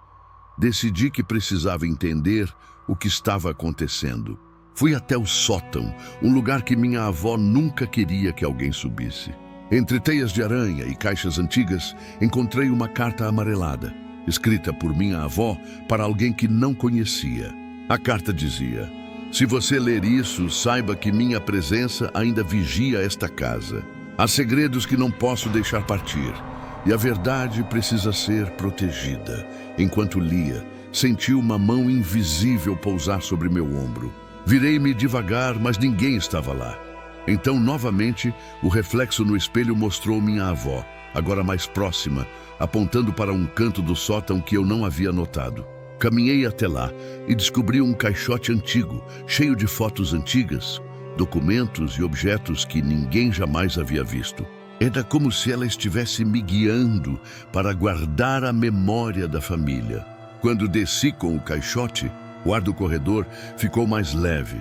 Decidi que precisava entender o que estava acontecendo. Fui até o sótão, um lugar que minha avó nunca queria que alguém subisse. Entre teias de aranha e caixas antigas, encontrei uma carta amarelada, escrita por minha avó para alguém que não conhecia. A carta dizia: "Se você ler isso, saiba que minha presença ainda vigia esta casa. Há segredos que não posso deixar partir, e a verdade precisa ser protegida." Enquanto lia, senti uma mão invisível pousar sobre meu ombro. Virei-me devagar, mas ninguém estava lá. Então, novamente, o reflexo no espelho mostrou minha avó, agora mais próxima, apontando para um canto do sótão que eu não havia notado. Caminhei até lá e descobri um caixote antigo, cheio de fotos antigas, documentos e objetos que ninguém jamais havia visto. Era como se ela estivesse me guiando para guardar a memória da família. Quando desci com o caixote, o ar do corredor ficou mais leve.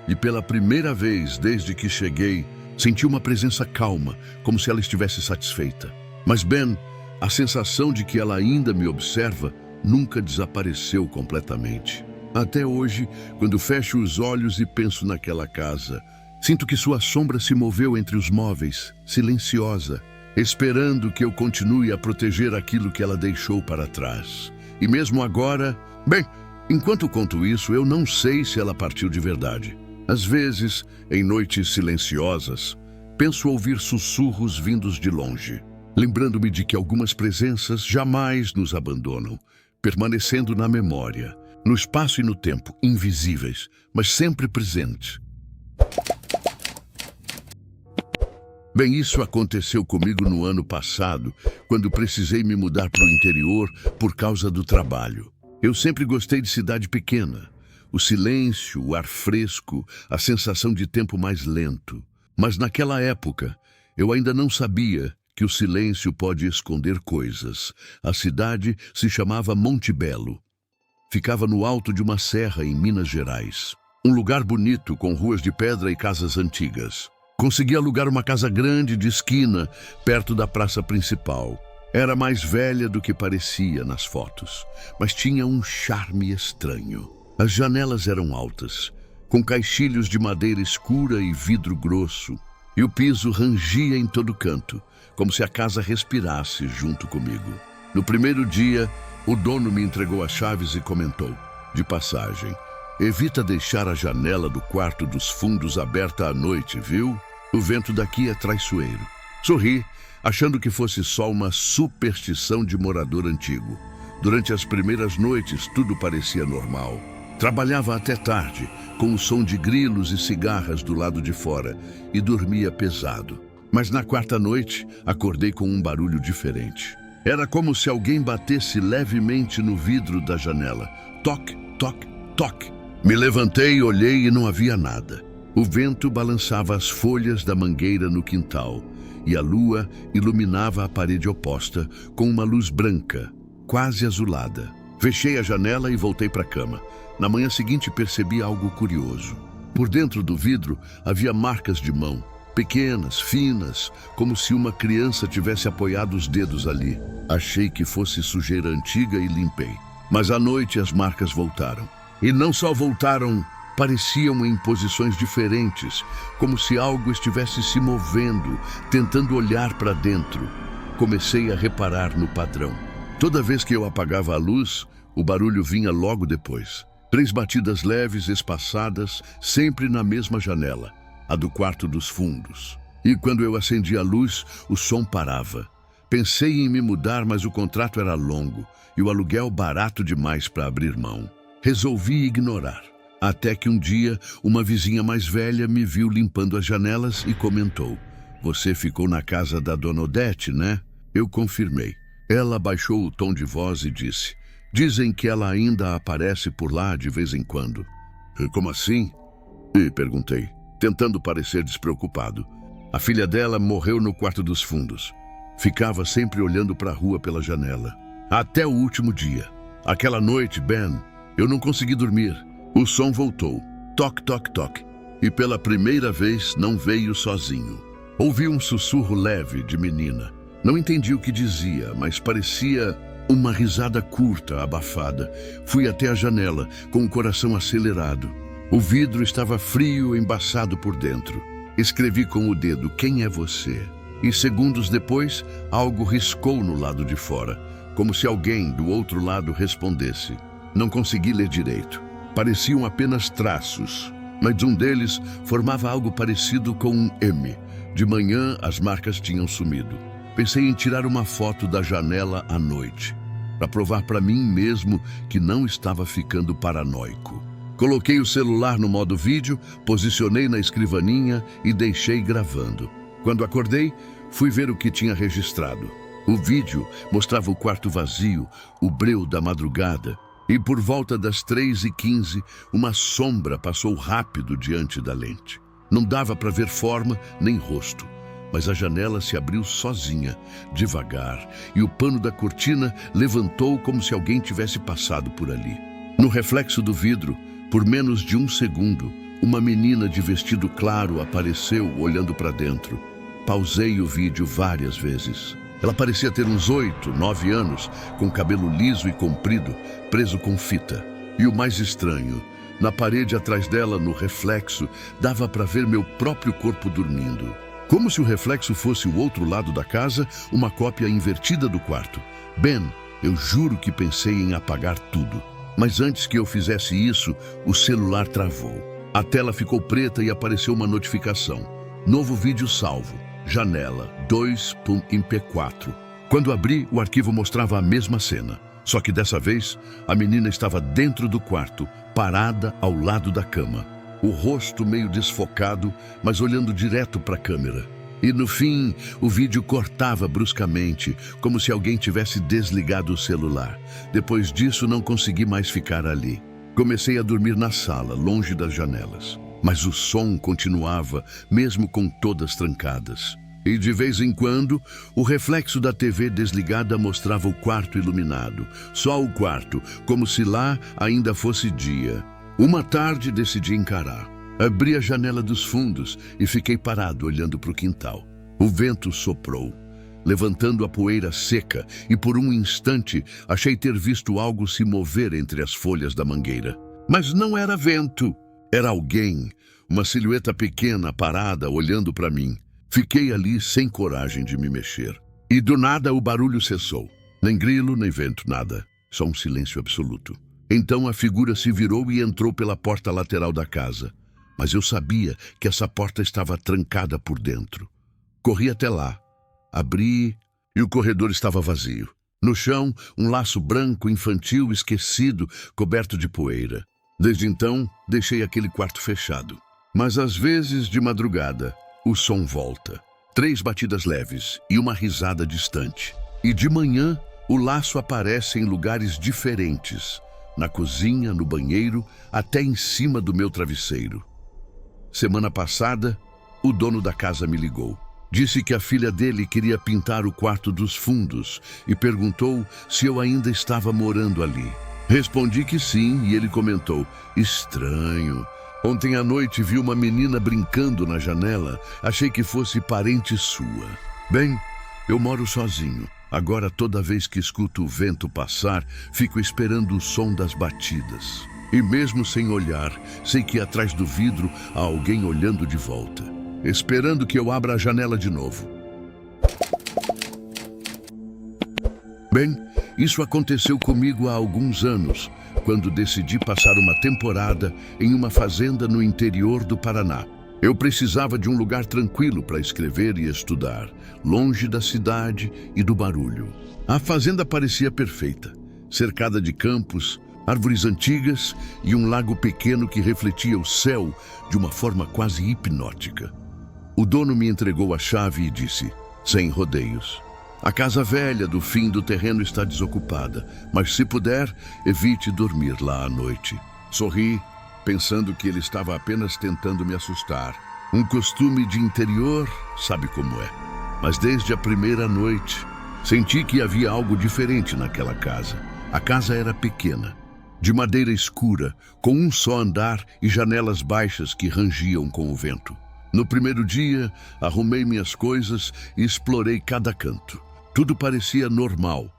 E pela primeira vez desde que cheguei, senti uma presença calma, como se ela estivesse satisfeita. Mas Ben, a sensação de que ela ainda me observa nunca desapareceu completamente. Até hoje, quando fecho os olhos e penso naquela casa, sinto que sua sombra se moveu entre os móveis, silenciosa, esperando que eu continue a proteger aquilo que ela deixou para trás. E mesmo agora, bem, enquanto conto isso, eu não sei se ela partiu de verdade. Às vezes, em noites silenciosas, penso ouvir sussurros vindos de longe, lembrando-me de que algumas presenças jamais nos abandonam, permanecendo na memória, no espaço e no tempo, invisíveis, mas sempre presentes. Bem, isso aconteceu comigo no ano passado, quando precisei me mudar para o interior por causa do trabalho. Eu sempre gostei de cidade pequena. O silêncio, o ar fresco, a sensação de tempo mais lento. Mas naquela época, eu ainda não sabia que o silêncio pode esconder coisas. A cidade se chamava Monte Belo. Ficava no alto de uma serra em Minas Gerais. Um lugar bonito, com ruas de pedra e casas antigas. Consegui alugar uma casa grande de esquina, perto da praça principal. Era mais velha do que parecia nas fotos, mas tinha um charme estranho. As janelas eram altas, com caixilhos de madeira escura e vidro grosso, e o piso rangia em todo canto, como se a casa respirasse junto comigo. No primeiro dia, o dono me entregou as chaves e comentou, de passagem: "Evita deixar a janela do quarto dos fundos aberta à noite, viu? O vento daqui é traiçoeiro." Sorri, achando que fosse só uma superstição de morador antigo. Durante as primeiras noites, tudo parecia normal. Trabalhava até tarde, com o som de grilos e cigarras do lado de fora, e dormia pesado. Mas na quarta noite, acordei com um barulho diferente. Era como se alguém batesse levemente no vidro da janela. Toque, toque, toque. Me levantei, olhei e não havia nada. O vento balançava as folhas da mangueira no quintal, e a lua iluminava a parede oposta com uma luz branca, quase azulada. Fechei a janela e voltei para a cama. Na manhã seguinte percebi algo curioso. Por dentro do vidro havia marcas de mão, pequenas, finas, como se uma criança tivesse apoiado os dedos ali. Achei que fosse sujeira antiga e limpei. Mas à noite as marcas voltaram. E não só voltaram, pareciam em posições diferentes, como se algo estivesse se movendo, tentando olhar para dentro. Comecei a reparar no padrão. Toda vez que eu apagava a luz, o barulho vinha logo depois. 3 batidas leves, espaçadas, sempre na mesma janela, a do quarto dos fundos. E quando eu acendia a luz, o som parava. Pensei em me mudar, mas o contrato era longo e o aluguel barato demais para abrir mão. Resolvi ignorar. Até que um dia, uma vizinha mais velha me viu limpando as janelas e comentou: "Você ficou na casa da Dona Odete, né?" Eu confirmei. Ela baixou o tom de voz e disse: "Dizem que ela ainda aparece por lá de vez em quando." "Como assim?" E perguntei, tentando parecer despreocupado. A filha dela morreu no quarto dos fundos. Ficava sempre olhando para a rua pela janela. Até o último dia. Aquela noite, Ben, eu não consegui dormir. O som voltou. Toque, toque, toque. E pela primeira vez não veio sozinho. Ouvi um sussurro leve de menina. Não entendi o que dizia, mas parecia uma risada curta, abafada. Fui até a janela, com o coração acelerado. O vidro estava frio, embaçado por dentro. Escrevi com o dedo: "Quem é você?" E segundos depois, algo riscou no lado de fora, como se alguém do outro lado respondesse. Não consegui ler direito. Pareciam apenas traços, mas um deles formava algo parecido com um M. De manhã, as marcas tinham sumido. Pensei em tirar uma foto da janela à noite, para provar para mim mesmo que não estava ficando paranoico. Coloquei o celular no modo vídeo, posicionei na escrivaninha e deixei gravando. Quando acordei, fui ver o que tinha registrado. O vídeo mostrava o quarto vazio, o breu da madrugada, e por volta das 3h15, uma sombra passou rápido diante da lente. Não dava para ver forma nem rosto, mas a janela se abriu sozinha, devagar, e o pano da cortina levantou como se alguém tivesse passado por ali. No reflexo do vidro, por menos de um segundo, uma menina de vestido claro apareceu olhando para dentro. Pausei o vídeo várias vezes. Ela parecia ter uns 8, 9 anos, com cabelo liso e comprido, preso com fita. E o mais estranho, na parede atrás dela, no reflexo, dava para ver meu próprio corpo dormindo. Como se o reflexo fosse o outro lado da casa, uma cópia invertida do quarto. Ben, eu juro que pensei em apagar tudo. Mas antes que eu fizesse isso, o celular travou. A tela ficou preta e apareceu uma notificação. Novo vídeo salvo. Janela 2.mp4. Quando abri, o arquivo mostrava a mesma cena. Só que dessa vez, a menina estava dentro do quarto, parada ao lado da cama. O rosto meio desfocado, mas olhando direto para a câmera. E no fim, o vídeo cortava bruscamente, como se alguém tivesse desligado o celular. Depois disso, não consegui mais ficar ali. Comecei a dormir na sala, longe das janelas. Mas o som continuava, mesmo com todas trancadas. E de vez em quando, o reflexo da TV desligada mostrava o quarto iluminado. Só o quarto, como se lá ainda fosse dia. Uma tarde decidi encarar. Abri a janela dos fundos e fiquei parado olhando para o quintal. O vento soprou, levantando a poeira seca, e por um instante achei ter visto algo se mover entre as folhas da mangueira. Mas não era vento. Era alguém, uma silhueta pequena, parada, olhando para mim. Fiquei ali sem coragem de me mexer. E do nada o barulho cessou. Nem grilo, nem vento, nada. Só um silêncio absoluto. Então a figura se virou e entrou pela porta lateral da casa. Mas eu sabia que essa porta estava trancada por dentro. Corri até lá. Abri e o corredor estava vazio. No chão, um laço branco infantil esquecido, coberto de poeira. Desde então, deixei aquele quarto fechado. Mas às vezes, de madrugada, o som volta. 3 batidas leves e uma risada distante. E de manhã, o laço aparece em lugares diferentes. Na cozinha, no banheiro, até em cima do meu travesseiro. Semana passada, o dono da casa me ligou. Disse que a filha dele queria pintar o quarto dos fundos e perguntou se eu ainda estava morando ali. Respondi que sim e ele comentou: estranho. Ontem à noite vi uma menina brincando na janela. Achei que fosse parente sua. Bem, eu moro sozinho. Agora, toda vez que escuto o vento passar, fico esperando o som das batidas. E mesmo sem olhar, sei que atrás do vidro há alguém olhando de volta, esperando que eu abra a janela de novo. Bem, isso aconteceu comigo há alguns anos, quando decidi passar uma temporada em uma fazenda no interior do Paraná. Eu precisava de um lugar tranquilo para escrever e estudar, longe da cidade e do barulho. A fazenda parecia perfeita, cercada de campos, árvores antigas e um lago pequeno que refletia o céu de uma forma quase hipnótica. O dono me entregou a chave e disse, sem rodeios: a casa velha do fim do terreno está desocupada, mas se puder, evite dormir lá à noite. Sorri, pensando que ele estava apenas tentando me assustar. Um costume de interior, sabe como é. Mas desde a primeira noite, senti que havia algo diferente naquela casa. A casa era pequena, de madeira escura, com um só andar e janelas baixas que rangiam com o vento. No primeiro dia, arrumei minhas coisas e explorei cada canto. Tudo parecia normal,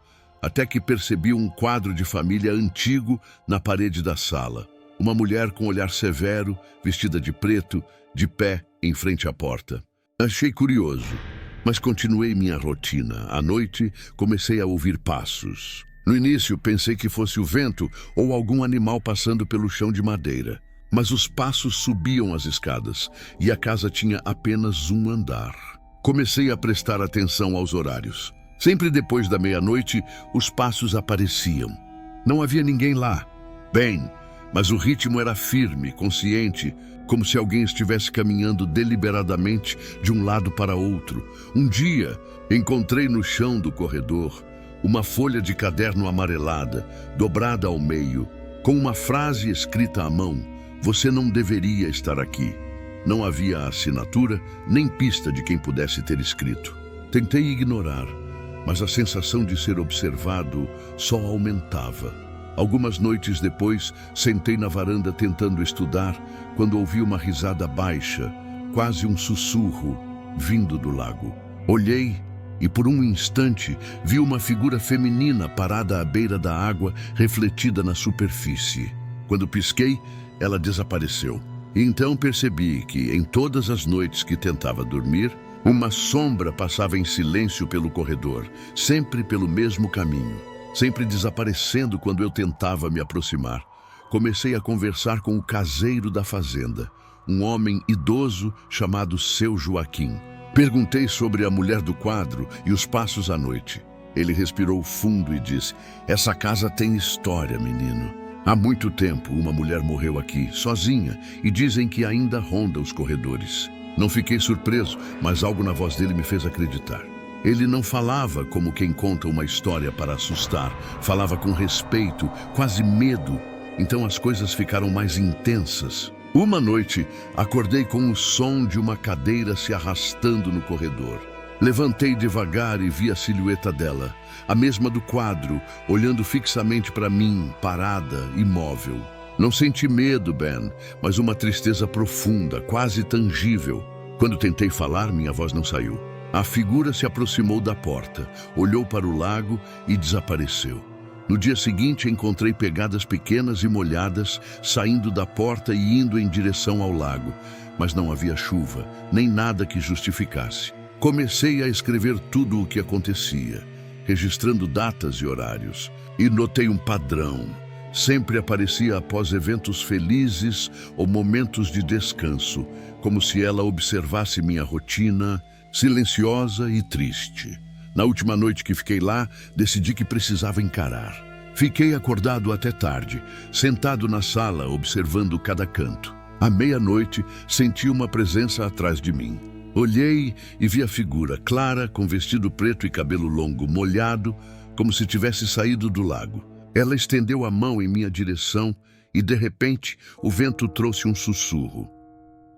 até que percebi um quadro de família antigo na parede da sala. Uma mulher com olhar severo, vestida de preto, de pé em frente à porta. Achei curioso, mas continuei minha rotina. À noite, comecei a ouvir passos. No início, pensei que fosse o vento ou algum animal passando pelo chão de madeira. Mas os passos subiam as escadas e a casa tinha apenas um andar. Comecei a prestar atenção aos horários. Sempre depois da meia-noite, os passos apareciam. Não havia ninguém lá. Bem, mas o ritmo era firme, consciente, como se alguém estivesse caminhando deliberadamente de um lado para outro. Um dia, encontrei no chão do corredor uma folha de caderno amarelada, dobrada ao meio, com uma frase escrita à mão: você não deveria estar aqui. Não havia assinatura, nem pista de quem pudesse ter escrito. Tentei ignorar, mas a sensação de ser observado só aumentava. Algumas noites depois, sentei na varanda tentando estudar, quando ouvi uma risada baixa, quase um sussurro, vindo do lago. Olhei e por um instante vi uma figura feminina parada à beira da água, refletida na superfície. Quando pisquei, ela desapareceu. E então percebi que, em todas as noites que tentava dormir, uma sombra passava em silêncio pelo corredor, sempre pelo mesmo caminho, sempre desaparecendo quando eu tentava me aproximar. Comecei a conversar com o caseiro da fazenda, um homem idoso chamado Seu Joaquim. Perguntei sobre a mulher do quadro e os passos à noite. Ele respirou fundo e disse: "Essa casa tem história, menino. Há muito tempo, uma mulher morreu aqui, sozinha, e dizem que ainda ronda os corredores." Não fiquei surpreso, mas algo na voz dele me fez acreditar. Ele não falava como quem conta uma história para assustar. Falava com respeito, quase medo. Então as coisas ficaram mais intensas. Uma noite, acordei com o som de uma cadeira se arrastando no corredor. Levantei devagar e vi a silhueta dela, a mesma do quadro, olhando fixamente para mim, parada, imóvel. Não senti medo, Ben, mas uma tristeza profunda, quase tangível. Quando tentei falar, minha voz não saiu. A figura se aproximou da porta, olhou para o lago e desapareceu. No dia seguinte, encontrei pegadas pequenas e molhadas saindo da porta e indo em direção ao lago, mas não havia chuva, nem nada que justificasse. Comecei a escrever tudo o que acontecia, registrando datas e horários, e notei um padrão. Sempre aparecia após eventos felizes ou momentos de descanso, como se ela observasse minha rotina, silenciosa e triste. Na última noite que fiquei lá, decidi que precisava encarar. Fiquei acordado até tarde, sentado na sala, observando cada canto. À meia-noite, senti uma presença atrás de mim. Olhei e vi a figura clara, com vestido preto e cabelo longo, molhado, como se tivesse saído do lago. Ela estendeu a mão em minha direção e, de repente, o vento trouxe um sussurro.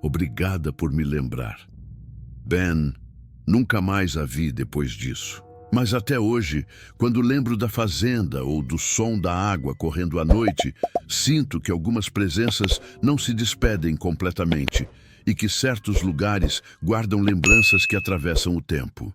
Obrigada por me lembrar. Ben, nunca mais a vi depois disso. Mas até hoje, quando lembro da fazenda ou do som da água correndo à noite, sinto que algumas presenças não se despedem completamente e que certos lugares guardam lembranças que atravessam o tempo.